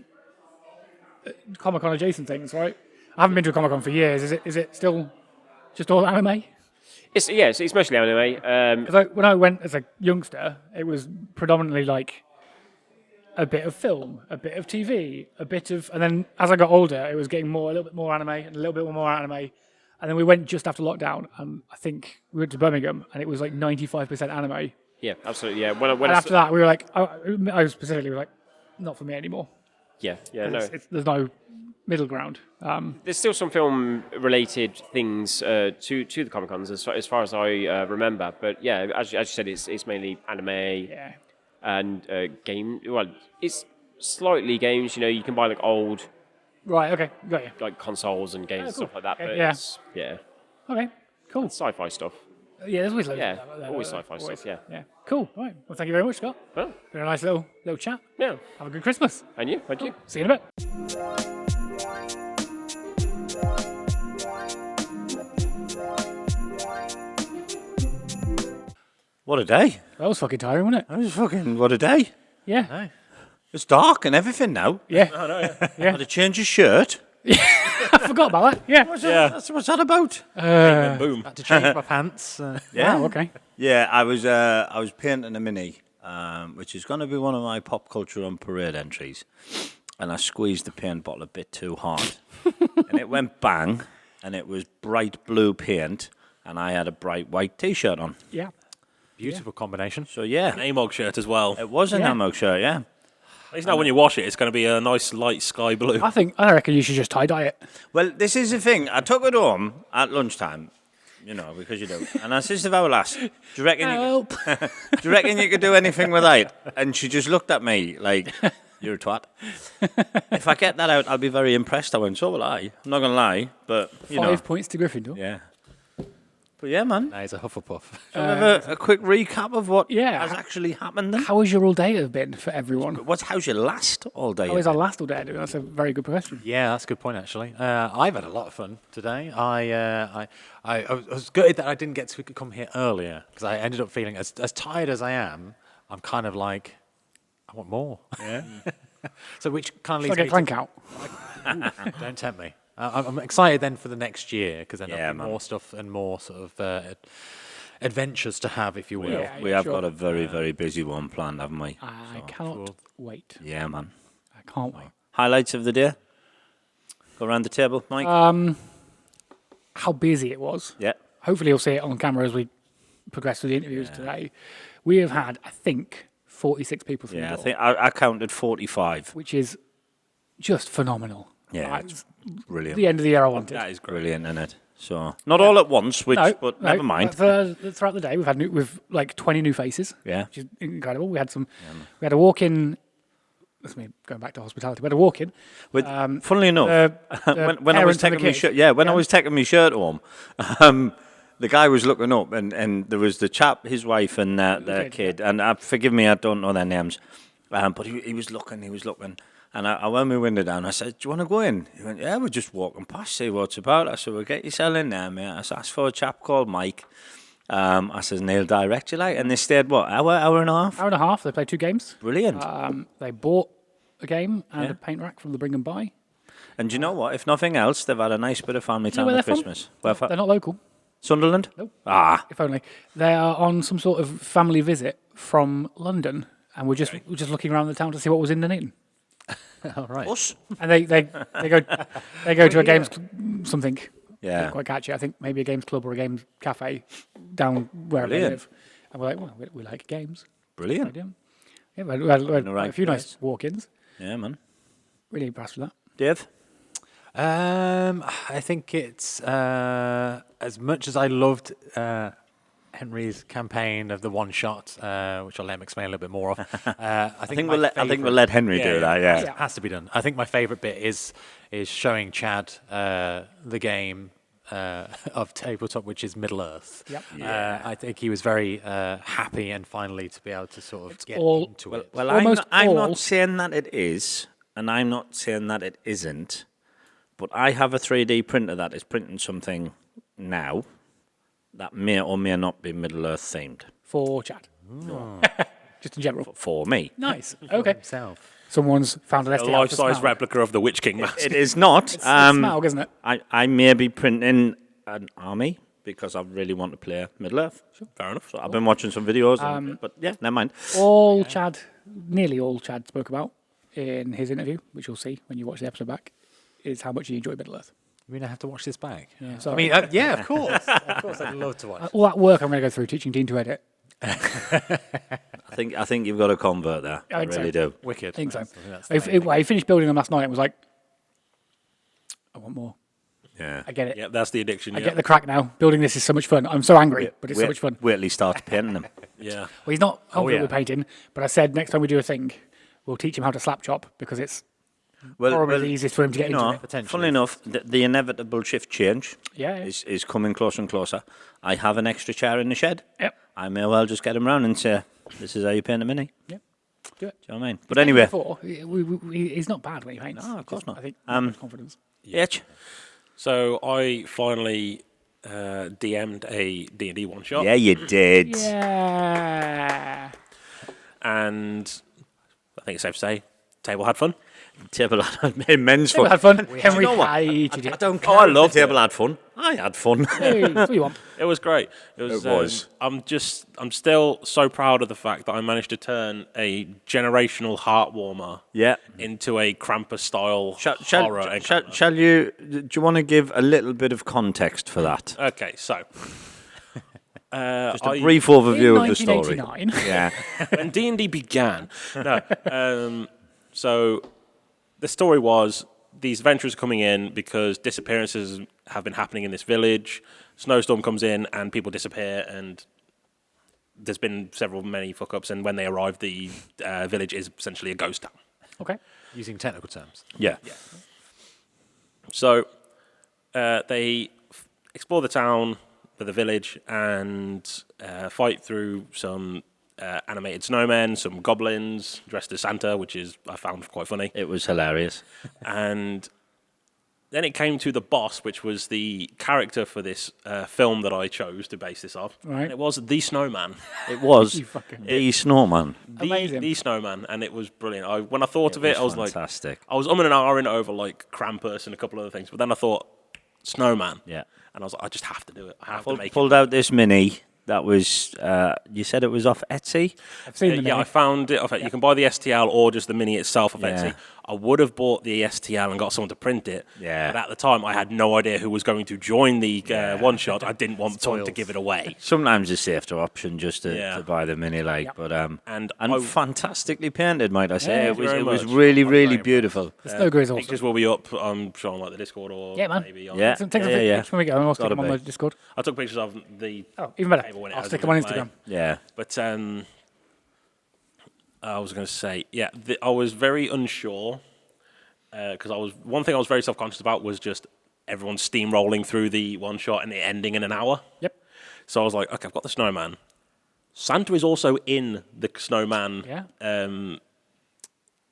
[SPEAKER 1] Comic-Con adjacent things, right? I haven't been to a Comic-Con for years. Is it still just all anime?
[SPEAKER 9] It's mostly anime.
[SPEAKER 1] Because when I went as a youngster, it was predominantly like a bit of film, a bit of TV, and then as I got older, it was getting a little bit more anime, and a little bit more anime, and then we went just after lockdown, and I think we went to Birmingham, and it was like 95% anime.
[SPEAKER 9] Yeah, absolutely. Yeah.
[SPEAKER 1] And after that, we were like, I specifically was like, not for me anymore.
[SPEAKER 9] Yeah, no.
[SPEAKER 1] There's no middle ground.
[SPEAKER 9] There's still some film-related things to the Comic Cons as far as I remember, but yeah, as you said, it's mainly anime.
[SPEAKER 1] Yeah.
[SPEAKER 9] And game. Well, it's slightly games. You can buy like old,
[SPEAKER 1] Right. Okay. Got you.
[SPEAKER 9] like consoles and games and
[SPEAKER 1] cool.
[SPEAKER 9] stuff like that.
[SPEAKER 1] Okay,
[SPEAKER 9] But
[SPEAKER 1] yeah.
[SPEAKER 9] yeah,
[SPEAKER 1] Okay. Cool.
[SPEAKER 9] sci-fi stuff.
[SPEAKER 1] Yeah. There's always loads.
[SPEAKER 9] Yeah,
[SPEAKER 1] of that,
[SPEAKER 9] always sci-fi stuff. Yeah.
[SPEAKER 1] Yeah. Cool. All right. Well, thank you very much, Scott.
[SPEAKER 9] Well,
[SPEAKER 1] Been a nice little chat.
[SPEAKER 9] yeah.
[SPEAKER 1] Have a good Christmas.
[SPEAKER 9] And you? Thank you.
[SPEAKER 1] See you in a bit.
[SPEAKER 2] What a day.
[SPEAKER 1] That was fucking tiring, wasn't it?
[SPEAKER 2] That was fucking, what a day.
[SPEAKER 1] Yeah.
[SPEAKER 2] It's dark and everything now.
[SPEAKER 1] Yeah.
[SPEAKER 2] Had to change his shirt.
[SPEAKER 1] I forgot about that. Yeah.
[SPEAKER 2] What's that about?
[SPEAKER 3] Boom.
[SPEAKER 4] Had to change my pants.
[SPEAKER 2] Yeah.
[SPEAKER 1] Wow, okay.
[SPEAKER 2] Yeah, I was painting a mini, which is going to be one of my pop culture on parade entries, and I squeezed the paint bottle a bit too hard, and it went bang, and it was bright blue paint, and I had a bright white T-shirt on.
[SPEAKER 1] Yeah.
[SPEAKER 4] Beautiful combination.
[SPEAKER 2] So yeah,
[SPEAKER 3] An AMoG shirt as well.
[SPEAKER 2] it was an
[SPEAKER 1] Yeah.
[SPEAKER 2] AMoG shirt. Yeah.
[SPEAKER 3] At least now when you wash it, it's going to be a nice light sky blue.
[SPEAKER 1] I reckon you should just tie-dye it.
[SPEAKER 2] Well, this is the thing. I took it home at lunchtime, because you do, and I said to our lass, "Do you reckon
[SPEAKER 1] Help.
[SPEAKER 2] do you reckon you could do anything with that?" And she just looked at me like, "You're a twat." If I get that out, I'll be very impressed. I went, "So will I." I'm not gonna lie, but
[SPEAKER 1] 5 points to Gryffindor.
[SPEAKER 2] yeah. But yeah, man.
[SPEAKER 4] That is a Hufflepuff.
[SPEAKER 2] Shall we have a quick recap of what
[SPEAKER 1] Yeah.
[SPEAKER 2] has actually happened then?
[SPEAKER 1] How has your all day have been for everyone?
[SPEAKER 2] How's your last all day?
[SPEAKER 1] How is our last all day? That's a very good question.
[SPEAKER 4] Yeah, that's a good point, actually. I've had a lot of fun today. I was gutted that I didn't get to come here earlier because I ended up feeling as tired as I am. I'm kind of like, I want more. Yeah. So which kind of
[SPEAKER 1] Shall I
[SPEAKER 4] leads me
[SPEAKER 1] get Clank out?
[SPEAKER 4] Don't tempt me. I'm excited then for the next year because then
[SPEAKER 2] Yeah,
[SPEAKER 4] there'll be
[SPEAKER 2] man.
[SPEAKER 4] more stuff and more sort of adventures to have, if you will.
[SPEAKER 1] Yeah.
[SPEAKER 2] We have
[SPEAKER 1] sure.
[SPEAKER 2] got a very, very busy one planned, haven't we?
[SPEAKER 1] I cannot wait.
[SPEAKER 2] Yeah, man.
[SPEAKER 1] I can't wait.
[SPEAKER 2] Highlights of the day? Go around the table, Mike.
[SPEAKER 1] How busy it was.
[SPEAKER 2] Yeah.
[SPEAKER 1] Hopefully you'll see it on camera as we progress through the interviews today. We have had, I think, 46 people through
[SPEAKER 2] Yeah, I
[SPEAKER 1] the door,
[SPEAKER 2] think I counted 45.
[SPEAKER 1] which is just phenomenal.
[SPEAKER 2] Yeah,
[SPEAKER 1] Like,
[SPEAKER 2] it's brilliant.
[SPEAKER 1] the end of the year I wanted.
[SPEAKER 3] That is great.
[SPEAKER 2] Brilliant, isn't it? So not all at once, but never mind.
[SPEAKER 1] Throughout the day, we've had we've like 20 new faces.
[SPEAKER 2] Yeah.
[SPEAKER 1] Which is incredible. We had a walk in. That's me going back to hospitality. We had a walk in.
[SPEAKER 2] With, funnily enough, when I was taking my shirt, I was taking my shirt home, the guy was looking up, and there was the chap, his wife, and their kid. And forgive me, I don't know their names, but he was looking. And I wound my window down. I said, "Do you want to go in?" He went, "Yeah, we're just walking past, see what's about." I said, "Well, get yourself in there, mate." I asked for a chap called Mike. I said, "Neil direct you like?" And they stayed, what, hour and a half?
[SPEAKER 1] Hour and a half. They played 2 games.
[SPEAKER 2] Brilliant.
[SPEAKER 1] They bought a game and a paint rack from the Bring and Buy.
[SPEAKER 2] And do you know what? If nothing else, they've had a nice bit of family time
[SPEAKER 1] where
[SPEAKER 2] at
[SPEAKER 1] they're from?
[SPEAKER 2] Christmas.
[SPEAKER 1] They're not local.
[SPEAKER 2] Sunderland?
[SPEAKER 1] Nope.
[SPEAKER 2] Ah.
[SPEAKER 1] If only. They are on some sort of family visit from London, and we're just looking around the town to see what was in Dunedin.
[SPEAKER 4] All right.
[SPEAKER 2] Us?
[SPEAKER 1] And they go to a games something.
[SPEAKER 2] Yeah.
[SPEAKER 1] Not quite catchy. I think maybe a games club or a games cafe down where they
[SPEAKER 2] Brilliant.
[SPEAKER 1] live. And we're like, well, we like games.
[SPEAKER 2] Brilliant.
[SPEAKER 1] Yeah, we had
[SPEAKER 2] the right
[SPEAKER 1] a few
[SPEAKER 2] place.
[SPEAKER 1] nice walk-ins.
[SPEAKER 2] Yeah, man.
[SPEAKER 1] Really impressed with that.
[SPEAKER 2] Dave?
[SPEAKER 4] I think it's as much as I loved Henry's campaign of the one shot, which I'll let him explain a little bit more of. I think
[SPEAKER 2] we'll let Henry do that. Yeah.
[SPEAKER 4] It has to be done. I think my favourite bit is showing Chad the game of Tabletop, which is Middle Earth.
[SPEAKER 1] Yep.
[SPEAKER 4] I think he was very happy and finally to be able to sort of get
[SPEAKER 1] all-
[SPEAKER 4] into it.
[SPEAKER 2] Well,
[SPEAKER 1] Almost
[SPEAKER 2] I'm
[SPEAKER 1] all-
[SPEAKER 2] not saying that it is, and I'm not saying that it isn't, but I have a 3D printer that is printing something now that may or may not be Middle Earth themed
[SPEAKER 1] For Chad. Just in general.
[SPEAKER 2] for me.
[SPEAKER 1] Nice. Okay.
[SPEAKER 4] Himself.
[SPEAKER 1] Someone's found an
[SPEAKER 3] A
[SPEAKER 1] SDR.
[SPEAKER 3] life-size
[SPEAKER 1] for Smaug.
[SPEAKER 3] replica of the Witch King mask.
[SPEAKER 2] It is not.
[SPEAKER 1] It's Smaug, isn't it?
[SPEAKER 2] I may be printing an army because I really want to play Middle Earth.
[SPEAKER 3] Fair enough.
[SPEAKER 2] So I've been watching some videos, but yeah, never mind.
[SPEAKER 1] Nearly all Chad spoke about in his interview, which you'll see when you watch the episode back, is how much he enjoyed Middle Earth.
[SPEAKER 4] You mean I have to watch this back?
[SPEAKER 1] Yeah,
[SPEAKER 4] I
[SPEAKER 1] sorry.
[SPEAKER 4] mean, yeah, of course. Of course, I'd love to watch.
[SPEAKER 1] All that work I'm going to go through teaching Dean to edit.
[SPEAKER 2] I think you've got to convert there. I
[SPEAKER 1] think so.
[SPEAKER 2] really do.
[SPEAKER 4] Wicked.
[SPEAKER 1] I think so.
[SPEAKER 4] That's the main thing.
[SPEAKER 1] I finished building them last night and was like, I want more.
[SPEAKER 2] Yeah.
[SPEAKER 1] I get it.
[SPEAKER 3] Yeah, that's the addiction.
[SPEAKER 1] I get the crack now. Building this is so much fun. I'm so angry, but it's so much fun.
[SPEAKER 2] Wait till he starts painting them.
[SPEAKER 3] Yeah.
[SPEAKER 1] Well, he's not confident
[SPEAKER 4] yeah.
[SPEAKER 1] with painting, but I said next time we do a thing, we'll teach him how to slap chop because it's probably the easiest for him to get into it.
[SPEAKER 4] Potentially.
[SPEAKER 2] Funnily enough, the inevitable shift change
[SPEAKER 1] Yeah.
[SPEAKER 2] is coming closer and closer. I have an extra chair in the shed.
[SPEAKER 1] Yep.
[SPEAKER 2] I may well just get him round and say, this is how you paint a mini.
[SPEAKER 1] Yep. Do it.
[SPEAKER 2] Do you know what I mean? But anyway.
[SPEAKER 1] He's not bad when he paints.
[SPEAKER 2] No, of course not.
[SPEAKER 1] I think confidence.
[SPEAKER 2] Itch.
[SPEAKER 3] So I finally DM'd a D&D one-shot.
[SPEAKER 2] Yeah, you did.
[SPEAKER 1] Yeah.
[SPEAKER 3] And I think it's safe to say, table had fun.
[SPEAKER 2] Table had immense
[SPEAKER 1] We
[SPEAKER 2] fun.
[SPEAKER 1] had fun. Henry
[SPEAKER 2] know what?
[SPEAKER 1] hated it.
[SPEAKER 2] don't care. I love table had fun. I had fun.
[SPEAKER 1] Hey, that's what you want.
[SPEAKER 3] It was great. It was.
[SPEAKER 2] It was.
[SPEAKER 3] I'm still so proud of the fact that I managed to turn a generational heart warmer
[SPEAKER 2] Yeah.
[SPEAKER 3] into a Krampus style horror encounter.
[SPEAKER 2] Shall you? Do you want to give a little bit of context for that?
[SPEAKER 3] Okay, so
[SPEAKER 2] Just a brief overview of the story.
[SPEAKER 1] 1989.
[SPEAKER 2] Yeah.
[SPEAKER 3] when D&D began. No. So the story was these adventurers coming in because disappearances have been happening in this village. Snowstorm comes in and people disappear, and there's been many fuck-ups, and when they arrive, the village is essentially a ghost town.
[SPEAKER 1] Okay.
[SPEAKER 4] Using technical terms.
[SPEAKER 2] Yeah.
[SPEAKER 3] So they explore the town, the village, and fight through some animated snowmen, some goblins dressed as Santa, which I found quite funny.
[SPEAKER 2] It was hilarious.
[SPEAKER 3] And then it came to the boss, which was the character for this film that I chose to base this off.
[SPEAKER 1] Right.
[SPEAKER 3] And it was the Snowman.
[SPEAKER 2] It was
[SPEAKER 1] You fucking-
[SPEAKER 2] the snowman.
[SPEAKER 1] Amazing.
[SPEAKER 3] The Snowman, and it was brilliant. When I thought of it, I was
[SPEAKER 2] fantastic.
[SPEAKER 3] I was umming and ahhing over like Krampus and a couple other things, but then I thought Snowman.
[SPEAKER 2] Yeah.
[SPEAKER 3] And I was like, I just have to do it. I have to make
[SPEAKER 2] Pulled out this mini. That was, you said it was off Etsy?
[SPEAKER 1] I've seen
[SPEAKER 3] it.
[SPEAKER 1] them.
[SPEAKER 3] Yeah, I found it. You can buy the STL or just the mini itself off Etsy. I would have bought the STL and got someone to print it.
[SPEAKER 2] Yeah.
[SPEAKER 3] But at the time, I had no idea who was going to join the one shot. I didn't want someone to give it away.
[SPEAKER 2] Sometimes it's a safer option just to buy the mini, but
[SPEAKER 3] and
[SPEAKER 2] fantastically painted, might I say?
[SPEAKER 1] Yeah,
[SPEAKER 2] it was
[SPEAKER 3] very
[SPEAKER 2] it was
[SPEAKER 3] much.
[SPEAKER 2] really really beautiful.
[SPEAKER 1] The snow grid is awesome.
[SPEAKER 3] Pictures will be up. I'm sure on like the Discord or
[SPEAKER 1] Yeah, man.
[SPEAKER 3] maybe on.
[SPEAKER 2] Yeah.
[SPEAKER 1] Take some pictures when we go, and I'll stick
[SPEAKER 2] Gotta
[SPEAKER 1] them on
[SPEAKER 2] be.
[SPEAKER 1] the Discord.
[SPEAKER 3] I took pictures of the
[SPEAKER 1] Even better.
[SPEAKER 3] table when it
[SPEAKER 1] I'll
[SPEAKER 3] has
[SPEAKER 1] stick
[SPEAKER 3] the
[SPEAKER 1] them on
[SPEAKER 3] display.
[SPEAKER 1] Instagram.
[SPEAKER 2] Yeah.
[SPEAKER 3] But I was going to say, I was very unsure because one thing I was very self-conscious about was just everyone steamrolling through the one shot and it ending in an hour.
[SPEAKER 1] Yep.
[SPEAKER 3] So I was like, okay, I've got the Snowman. Santa is also in the Snowman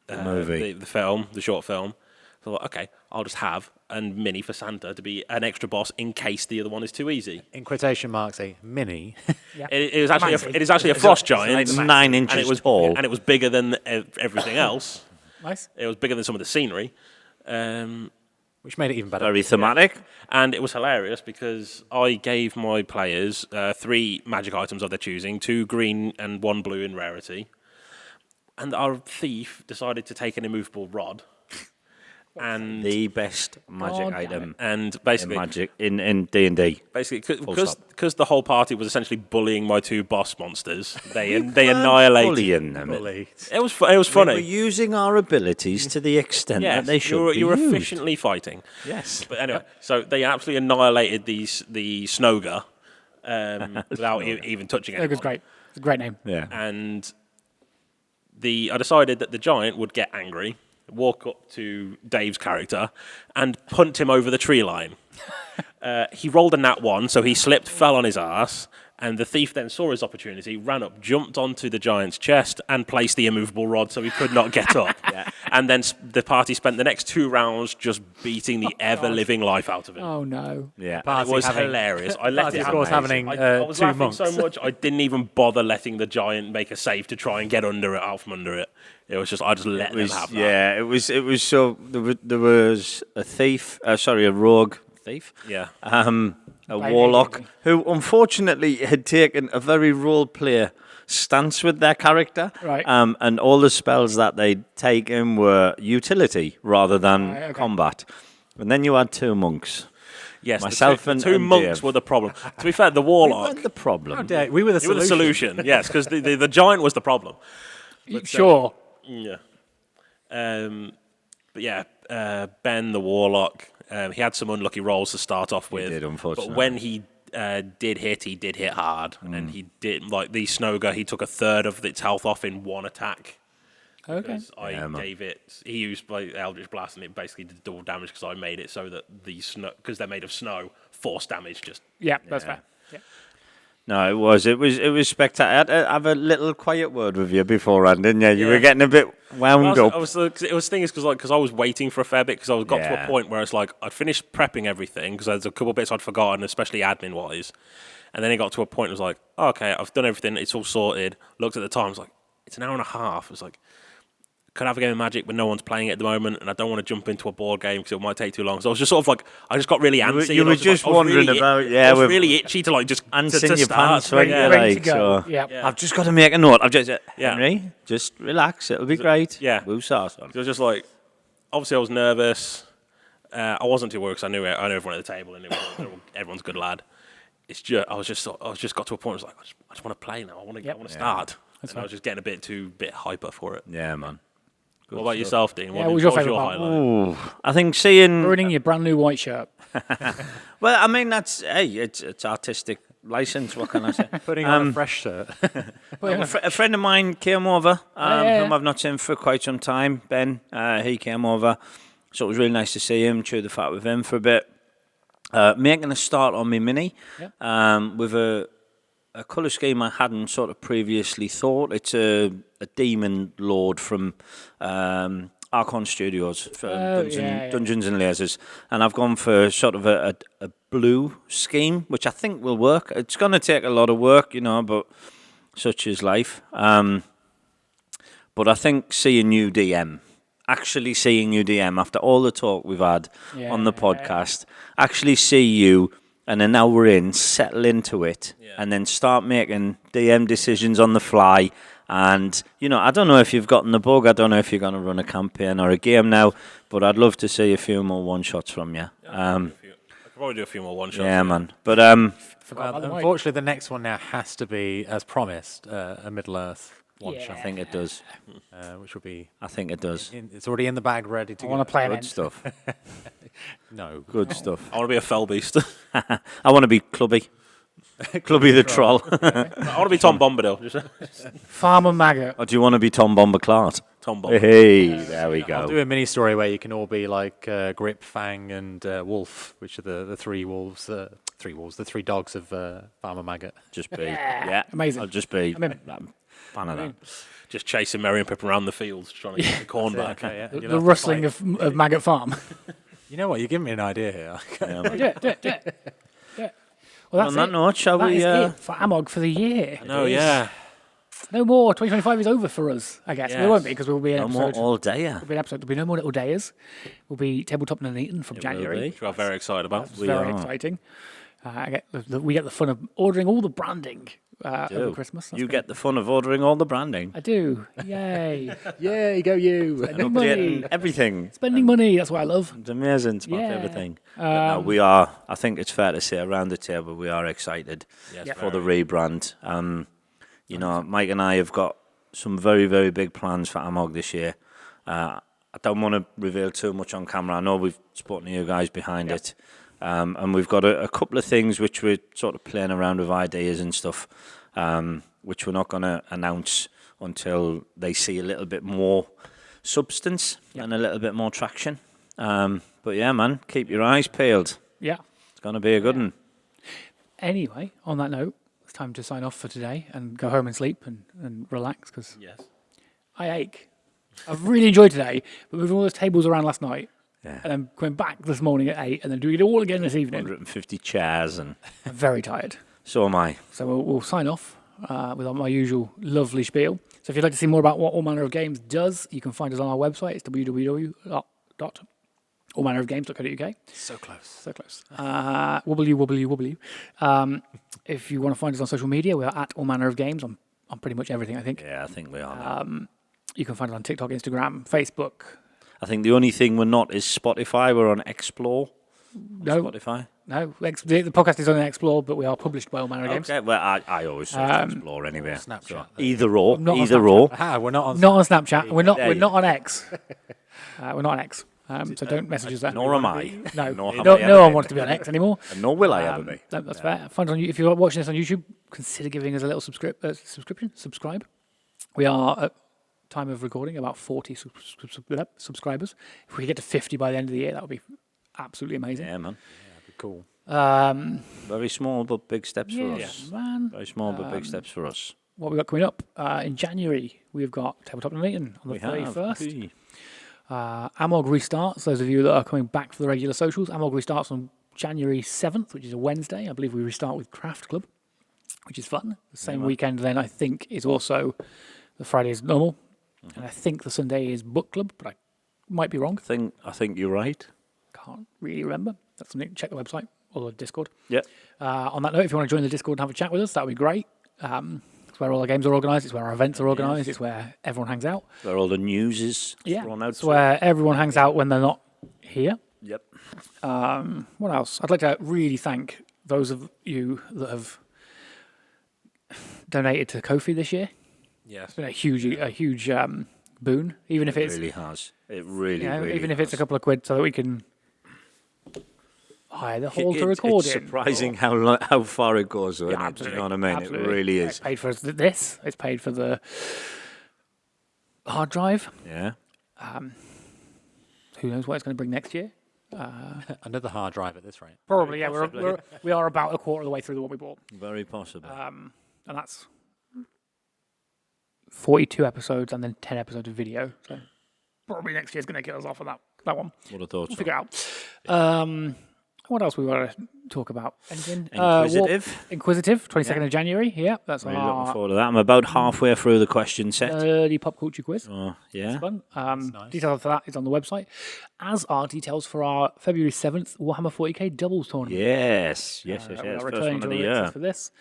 [SPEAKER 2] movie.
[SPEAKER 3] the film, the short film. So I thought, okay, I'll just have a mini for Santa to be an extra boss in case the other one is too easy.
[SPEAKER 4] In quotation marks, a mini.
[SPEAKER 3] It is actually a frost giant,
[SPEAKER 2] Like 9 inches
[SPEAKER 3] and it was
[SPEAKER 2] tall.
[SPEAKER 3] and it was bigger than everything else.
[SPEAKER 1] Nice.
[SPEAKER 3] It was bigger than some of the scenery.
[SPEAKER 4] Which made it even better.
[SPEAKER 2] Very thematic.
[SPEAKER 3] And it was hilarious because I gave my players 3 magic items of their choosing, 2 green and 1 blue in rarity. And our thief decided to take an immovable rod. And
[SPEAKER 2] The best magic item
[SPEAKER 3] and
[SPEAKER 2] in
[SPEAKER 3] basically,
[SPEAKER 2] magic in D&D.
[SPEAKER 3] basically,
[SPEAKER 2] stop.
[SPEAKER 3] because the whole party was essentially bullying my 2 boss monsters, they annihilated.
[SPEAKER 2] Bullying them.
[SPEAKER 3] It was funny.
[SPEAKER 2] We're using our abilities to the extent that they should be
[SPEAKER 3] you were
[SPEAKER 2] used.
[SPEAKER 3] efficiently fighting.
[SPEAKER 2] Yes.
[SPEAKER 3] But anyway, so they absolutely annihilated the Snogger without even touching it.
[SPEAKER 1] It was great. It's a great name.
[SPEAKER 2] Yeah.
[SPEAKER 3] And I decided that the giant would get angry, walk up to Dave's character, and punt him over the tree line. He rolled a nat 1, so he slipped, fell on his ass, and the thief then saw his opportunity, ran up, jumped onto the giant's chest, and placed the immovable rod so he could not get up. And then the party spent the next 2 rounds just beating the ever-living life out of him.
[SPEAKER 1] Oh no.
[SPEAKER 2] Yeah.
[SPEAKER 3] It was hilarious. I let
[SPEAKER 4] Party,
[SPEAKER 3] it
[SPEAKER 4] of course,
[SPEAKER 3] happen.
[SPEAKER 4] having
[SPEAKER 3] I was
[SPEAKER 4] 2
[SPEAKER 3] laughing
[SPEAKER 4] monks.
[SPEAKER 3] so much I didn't even bother letting the giant make a save to try and get out from under it. It was just I just let them have that.
[SPEAKER 2] Yeah, it was so there was a thief, a rogue thief.
[SPEAKER 3] Yeah.
[SPEAKER 2] a warlock who unfortunately had taken a very role player stance with their character.
[SPEAKER 1] Right.
[SPEAKER 2] And all the spells that they'd taken were utility rather than combat. And then you had two monks.
[SPEAKER 3] Yes,
[SPEAKER 2] myself
[SPEAKER 3] the
[SPEAKER 2] and
[SPEAKER 3] two monks
[SPEAKER 2] Dave.
[SPEAKER 3] were the problem. To be fair, the warlock.
[SPEAKER 2] We weren't the problem.
[SPEAKER 4] We were the
[SPEAKER 3] You were the solution, yes, because the giant was the problem. But,
[SPEAKER 1] Sure.
[SPEAKER 3] Yeah. But yeah, Ben the warlock. He had some unlucky rolls to start off with.
[SPEAKER 2] He did, unfortunately.
[SPEAKER 3] But when he did hit hard, and he did like the Snoga. He took a third of its health off in one attack.
[SPEAKER 1] Okay.
[SPEAKER 3] I gave it. He used like Eldritch Blast, and it basically did double damage because I made it so that the snow, because they're made of snow, force damage just.
[SPEAKER 1] Yeah, that's fair. Yeah.
[SPEAKER 2] No, it was spectacular. I had to have a little quiet word with you beforehand, didn't you? You were getting a bit wound up.
[SPEAKER 3] It was thing is because I was waiting for a fair bit because I got to a point where it's like I'd finished prepping everything because there's a couple of bits I'd forgotten, especially admin wise, and then it got to a point it was like, oh, okay, I've done everything, it's all sorted. Looked at the time, I was like, it's an hour and a half. It's like, could I have a game of Magic when no one's playing it at the moment, and I don't want to jump into a board game because it might take too long. So I was just sort of like, I just got really antsy.
[SPEAKER 2] You were just wondering about,
[SPEAKER 3] I was really itchy to like just
[SPEAKER 2] antsy
[SPEAKER 3] to
[SPEAKER 2] your
[SPEAKER 3] start.
[SPEAKER 2] pants, weren't you?
[SPEAKER 1] Ready to
[SPEAKER 2] Like,
[SPEAKER 1] go.
[SPEAKER 2] so
[SPEAKER 1] Yeah.
[SPEAKER 2] I've just got to make a note. Henry, just relax. It'll be great.
[SPEAKER 3] Yeah.
[SPEAKER 2] We'll start on.
[SPEAKER 3] It was just like, obviously I was nervous. I wasn't too worried because I knew everyone at the table and everyone's a good lad. It's just I was just got to a point where I was like, I just want to play now. I want to start. And I was just getting a bit hyper for it.
[SPEAKER 2] Yeah, man.
[SPEAKER 3] What about yourself, Dean?
[SPEAKER 1] What was your favourite part?
[SPEAKER 2] Ooh, I think seeing
[SPEAKER 1] Ruining your brand new white shirt.
[SPEAKER 2] Well, I mean it's artistic license. What can I say?
[SPEAKER 4] Putting on a fresh shirt.
[SPEAKER 2] A friend of mine came over, whom I've not seen for quite some time. Ben, he came over, so it was really nice to see him. Chew the fat with him for a bit. Making a start on my mini with a colour scheme I hadn't sort of previously thought. It's a Demon Lord from Archon Studios for Dungeons and Lasers, and I've gone for sort of a blue scheme, which I think will work. It's going to take a lot of work, but such is life. But I think seeing you DM after all the talk we've had on the podcast, actually see you. And then now we're settle into it, and then start making DM decisions on the fly. And, I don't know if you've gotten the bug. I don't know if you're going to run a campaign or a game now, but I'd love to see a few more one-shots from you.
[SPEAKER 3] I could probably do a few more one-shots.
[SPEAKER 2] Yeah, man. But
[SPEAKER 4] Unfortunately, the next one now has to be, as promised, a Middle-earth one-shot.
[SPEAKER 2] I think it does.
[SPEAKER 4] Which will be...
[SPEAKER 2] I think it does.
[SPEAKER 4] It's already in the bag, ready to go.
[SPEAKER 1] I want to play
[SPEAKER 2] Good stuff.
[SPEAKER 4] No.
[SPEAKER 2] Good stuff.
[SPEAKER 3] I want to be a fell beast.
[SPEAKER 2] I want to be Clubby. Clubby the Troll.
[SPEAKER 3] I want to be Tom Bombadil.
[SPEAKER 1] Farmer Maggot.
[SPEAKER 2] Or do you want to be Tom Bombaclart?
[SPEAKER 3] Tom Bombadil.
[SPEAKER 2] Hey, there we
[SPEAKER 4] I'll
[SPEAKER 2] go.
[SPEAKER 4] do a mini story where you can all be like Grip, Fang, and Wolf, which are the three wolves, the three dogs of Farmer Maggot.
[SPEAKER 2] Just be.
[SPEAKER 1] Yeah. Amazing.
[SPEAKER 2] I'll just be.
[SPEAKER 1] I'm in.
[SPEAKER 2] Fan of that.
[SPEAKER 3] Just chasing Merry and Pip around the fields, trying to get the corn back.
[SPEAKER 4] Okay, yeah.
[SPEAKER 1] The rustling of Maggot Farm.
[SPEAKER 4] You know what? You're giving me an idea here.
[SPEAKER 1] Do it. Well, that's
[SPEAKER 2] On that
[SPEAKER 1] it.
[SPEAKER 2] note, shall
[SPEAKER 1] That
[SPEAKER 2] we?
[SPEAKER 1] is it for AMoG for the year.
[SPEAKER 3] No, yeah.
[SPEAKER 1] No more. 2025 is over for us, I guess.
[SPEAKER 3] Yes.
[SPEAKER 1] It won't be because we'll be an
[SPEAKER 2] No more
[SPEAKER 1] episode.
[SPEAKER 2] all day.
[SPEAKER 1] There'll be no more little days. We'll be Tabletop and Eaton from January.
[SPEAKER 3] Which we're very excited about.
[SPEAKER 1] It's very exciting. We get the fun of ordering all the branding over Christmas. That's
[SPEAKER 2] You
[SPEAKER 1] good.
[SPEAKER 2] get the fun of ordering all the branding.
[SPEAKER 1] I do. Yay.
[SPEAKER 4] Yay, go you.
[SPEAKER 1] Spending money.
[SPEAKER 2] Updating everything.
[SPEAKER 1] Spending money. That's what I love.
[SPEAKER 2] It's amazing. It's my
[SPEAKER 1] Yeah.
[SPEAKER 2] favourite thing. But no, we are, I think it's fair to say, around the table, we are excited for the rebrand. Mike and I have got some very, very big plans for AMoG this year. I don't want to reveal too much on camera. I know we've spoken to you guys behind it. And we've got a couple of things which we're sort of playing around with ideas and stuff, which we're not going to announce until they see a little bit more substance and a little bit more traction. But yeah, man, keep your eyes peeled.
[SPEAKER 1] Yeah.
[SPEAKER 2] It's going to be a good one.
[SPEAKER 1] Anyway, on that note, it's time to sign off for today and go home and sleep and relax because I ache. I've really enjoyed today, but moving all those tables around last night.
[SPEAKER 2] Yeah.
[SPEAKER 1] And then coming back this morning at 8 and then doing it all again this evening.
[SPEAKER 2] 150 chairs and...
[SPEAKER 1] I'm very tired.
[SPEAKER 2] So am I.
[SPEAKER 1] So we'll sign off with my usual lovely spiel. So if you'd like to see more about what All Manner of Games does, you can find us on our website. It's allmannerofgames.co.uk.
[SPEAKER 4] So close.
[SPEAKER 1] So close. Wobble you. If you want to find us on social media, we are at All Manner of Games on pretty much everything, I think.
[SPEAKER 2] Yeah, I think we are now.
[SPEAKER 1] You can find it on TikTok, Instagram, Facebook.
[SPEAKER 2] I think the only thing we're not is Spotify. We're on EXP-lore.
[SPEAKER 1] No.
[SPEAKER 2] Spotify.
[SPEAKER 1] No, the podcast is on EXP-lore, but we are published by All Manner of Games.
[SPEAKER 2] Okay, well, I always search EXP-lore anyway.
[SPEAKER 4] Snapchat.
[SPEAKER 2] So either or.
[SPEAKER 1] Not on
[SPEAKER 2] Either or.
[SPEAKER 4] We're not on.
[SPEAKER 1] Not on Snapchat. We're
[SPEAKER 2] There
[SPEAKER 1] not
[SPEAKER 2] you
[SPEAKER 1] on X. We're not on X. So don't message us there.
[SPEAKER 2] Nor am I.
[SPEAKER 1] No,
[SPEAKER 2] Nor have I
[SPEAKER 1] no
[SPEAKER 2] ever
[SPEAKER 1] one
[SPEAKER 2] been.
[SPEAKER 1] wants to be on X anymore.
[SPEAKER 2] And nor will I ever be.
[SPEAKER 1] No, that's fair. Find us on, if you're watching this on YouTube, consider giving us a little subscribe. We are, at time of recording, about 40 subscribers. If we could get to 50 by the end of the year, that would be absolutely amazing.
[SPEAKER 2] Yeah, man.
[SPEAKER 4] Cool.
[SPEAKER 2] Very small but big steps for us.
[SPEAKER 1] Man.
[SPEAKER 2] Very small but big steps for us.
[SPEAKER 1] What we got coming up in January, we've got Tabletop Meeting on the 31st. AMoG restarts. Those of you that are coming back for the regular socials, AMoG restarts on January 7th, which is a Wednesday. I believe we restart with Craft Club, which is fun. The same weekend then, I think, is also the Friday is normal, and I think the Sunday is Book Club, but I might be wrong.
[SPEAKER 2] I think you're right.
[SPEAKER 1] Can't really remember. That's something. Check the website or the Discord.
[SPEAKER 2] Yeah.
[SPEAKER 1] On that note, if you want to join the Discord and have a chat with us, that would be great. It's where all our games are organised. It's where our events are organised. It's where everyone hangs out.
[SPEAKER 2] Where all the news is thrown out.
[SPEAKER 1] It's where everyone hangs out when they're not here.
[SPEAKER 2] Yep.
[SPEAKER 1] What else? I'd like to really thank those of you that have donated to Ko-fi this year.
[SPEAKER 4] Yeah.
[SPEAKER 1] It's been a huge boon, even if it's
[SPEAKER 2] It really has. It really
[SPEAKER 1] even if
[SPEAKER 2] has.
[SPEAKER 1] it's a couple of quid, so that we can hire the hall to record
[SPEAKER 2] It's
[SPEAKER 1] in.
[SPEAKER 2] surprising how far it goes, though, isn't it? Do you know what I mean?
[SPEAKER 1] Absolutely.
[SPEAKER 2] It really
[SPEAKER 1] It's
[SPEAKER 2] is.
[SPEAKER 1] paid for this. It's paid for the hard drive.
[SPEAKER 2] Yeah.
[SPEAKER 1] Who knows what it's going to bring next year?
[SPEAKER 4] Another hard drive at this rate.
[SPEAKER 1] Probably, yeah. We are about a quarter of the way through the one we bought.
[SPEAKER 2] Very possible.
[SPEAKER 1] And that's 42 episodes and then 10 episodes of video. So probably next year's going to get us off on that one.
[SPEAKER 2] What are thoughts?
[SPEAKER 1] We'll figure it out. What else we want to talk about? Anything? Inquisitive, 22nd of January. Yeah, that's
[SPEAKER 2] Really looking
[SPEAKER 1] our
[SPEAKER 2] forward to that. I'm about halfway through the question set.
[SPEAKER 1] early pop culture quiz.
[SPEAKER 2] Oh, yeah.
[SPEAKER 1] It's fun. Details for that is on the website, as are details for our February 7th Warhammer 40k doubles tournament.
[SPEAKER 2] Yes.
[SPEAKER 1] We are
[SPEAKER 2] First
[SPEAKER 1] returning
[SPEAKER 2] one
[SPEAKER 1] to
[SPEAKER 2] of the
[SPEAKER 1] the
[SPEAKER 2] year.
[SPEAKER 1] for this.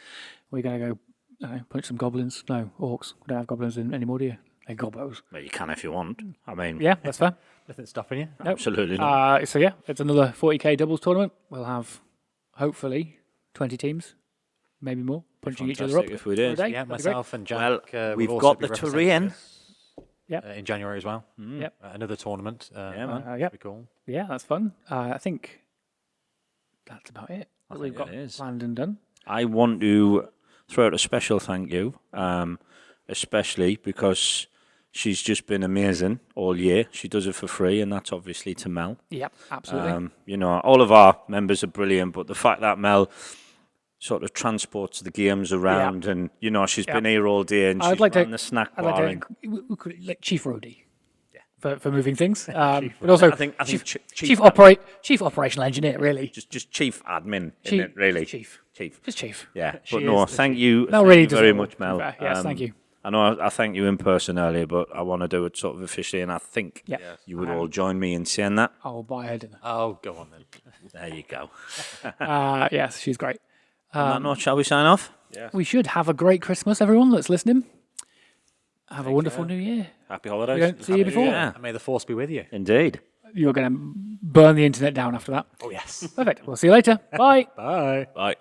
[SPEAKER 1] We're going to go punch some goblins. No, orcs. We don't have goblins anymore, do you? They're gobbos.
[SPEAKER 2] Well, you can if you want. I mean,
[SPEAKER 1] Yeah, that's fair.
[SPEAKER 4] Nothing stopping you.
[SPEAKER 1] Nope.
[SPEAKER 2] absolutely not.
[SPEAKER 1] So yeah, it's another 40k doubles tournament. We'll have hopefully 20 teams, maybe more, punching each other up.
[SPEAKER 2] Fantastic if we did.
[SPEAKER 1] for a day.
[SPEAKER 4] Yeah,
[SPEAKER 1] That'd be
[SPEAKER 4] myself and Jack.
[SPEAKER 2] Well,
[SPEAKER 4] will
[SPEAKER 2] we've
[SPEAKER 4] also
[SPEAKER 2] got
[SPEAKER 4] be
[SPEAKER 2] the
[SPEAKER 4] representing
[SPEAKER 2] terrain.
[SPEAKER 4] us,
[SPEAKER 1] Yep.
[SPEAKER 4] in January as well.
[SPEAKER 1] Yep.
[SPEAKER 4] Another tournament.
[SPEAKER 2] Yeah, man.
[SPEAKER 1] Yep.
[SPEAKER 4] Be cool.
[SPEAKER 1] Yeah, that's fun. I think that's about it. That we've
[SPEAKER 2] think
[SPEAKER 1] got
[SPEAKER 2] it is.
[SPEAKER 1] planned and done.
[SPEAKER 2] I want to throw out a special thank you, especially because she's just been amazing all year. She does it for free, and that's obviously to Mel.
[SPEAKER 1] Yep, absolutely.
[SPEAKER 2] You know, all of our members are brilliant, but the fact that Mel sort of transports the games around, and you know, she's been here all day, and she's run the snack
[SPEAKER 1] I'd
[SPEAKER 2] bar.
[SPEAKER 1] like
[SPEAKER 2] and-
[SPEAKER 1] to, we could, like Chief Roadie. For moving things, but also
[SPEAKER 2] I think
[SPEAKER 1] chief operational engineer, really.
[SPEAKER 2] just chief admin,
[SPEAKER 1] Chief,
[SPEAKER 2] isn't it, really?
[SPEAKER 1] Chief.
[SPEAKER 2] Chief.
[SPEAKER 1] Just chief.
[SPEAKER 2] Yeah,
[SPEAKER 4] She
[SPEAKER 2] but no,
[SPEAKER 4] is the
[SPEAKER 2] thank
[SPEAKER 4] chief.
[SPEAKER 2] you,
[SPEAKER 1] Mel
[SPEAKER 2] thank
[SPEAKER 1] really
[SPEAKER 2] you
[SPEAKER 1] does
[SPEAKER 2] very
[SPEAKER 1] it all,
[SPEAKER 2] much,
[SPEAKER 1] to be
[SPEAKER 2] Mel.
[SPEAKER 1] fair. Yes, thank you.
[SPEAKER 2] I know I thanked you in person earlier, but I want to do it sort of officially, and I think
[SPEAKER 1] Yeah.
[SPEAKER 2] you would all join me in saying that.
[SPEAKER 1] I'll buy her dinner.
[SPEAKER 4] Oh, go on then.
[SPEAKER 2] There you go.
[SPEAKER 1] Yes, she's great.
[SPEAKER 2] On that note, shall we sign off?
[SPEAKER 1] We should have a great Christmas, everyone that's listening. Have a wonderful New Year.
[SPEAKER 3] Happy holidays.
[SPEAKER 1] We don't see you before.
[SPEAKER 2] Yeah,
[SPEAKER 4] And may the force be with you.
[SPEAKER 2] indeed.
[SPEAKER 1] You're going to burn the internet down after that.
[SPEAKER 4] Oh, yes.
[SPEAKER 1] Perfect. We'll see you later. Bye.
[SPEAKER 4] Bye.
[SPEAKER 3] Bye.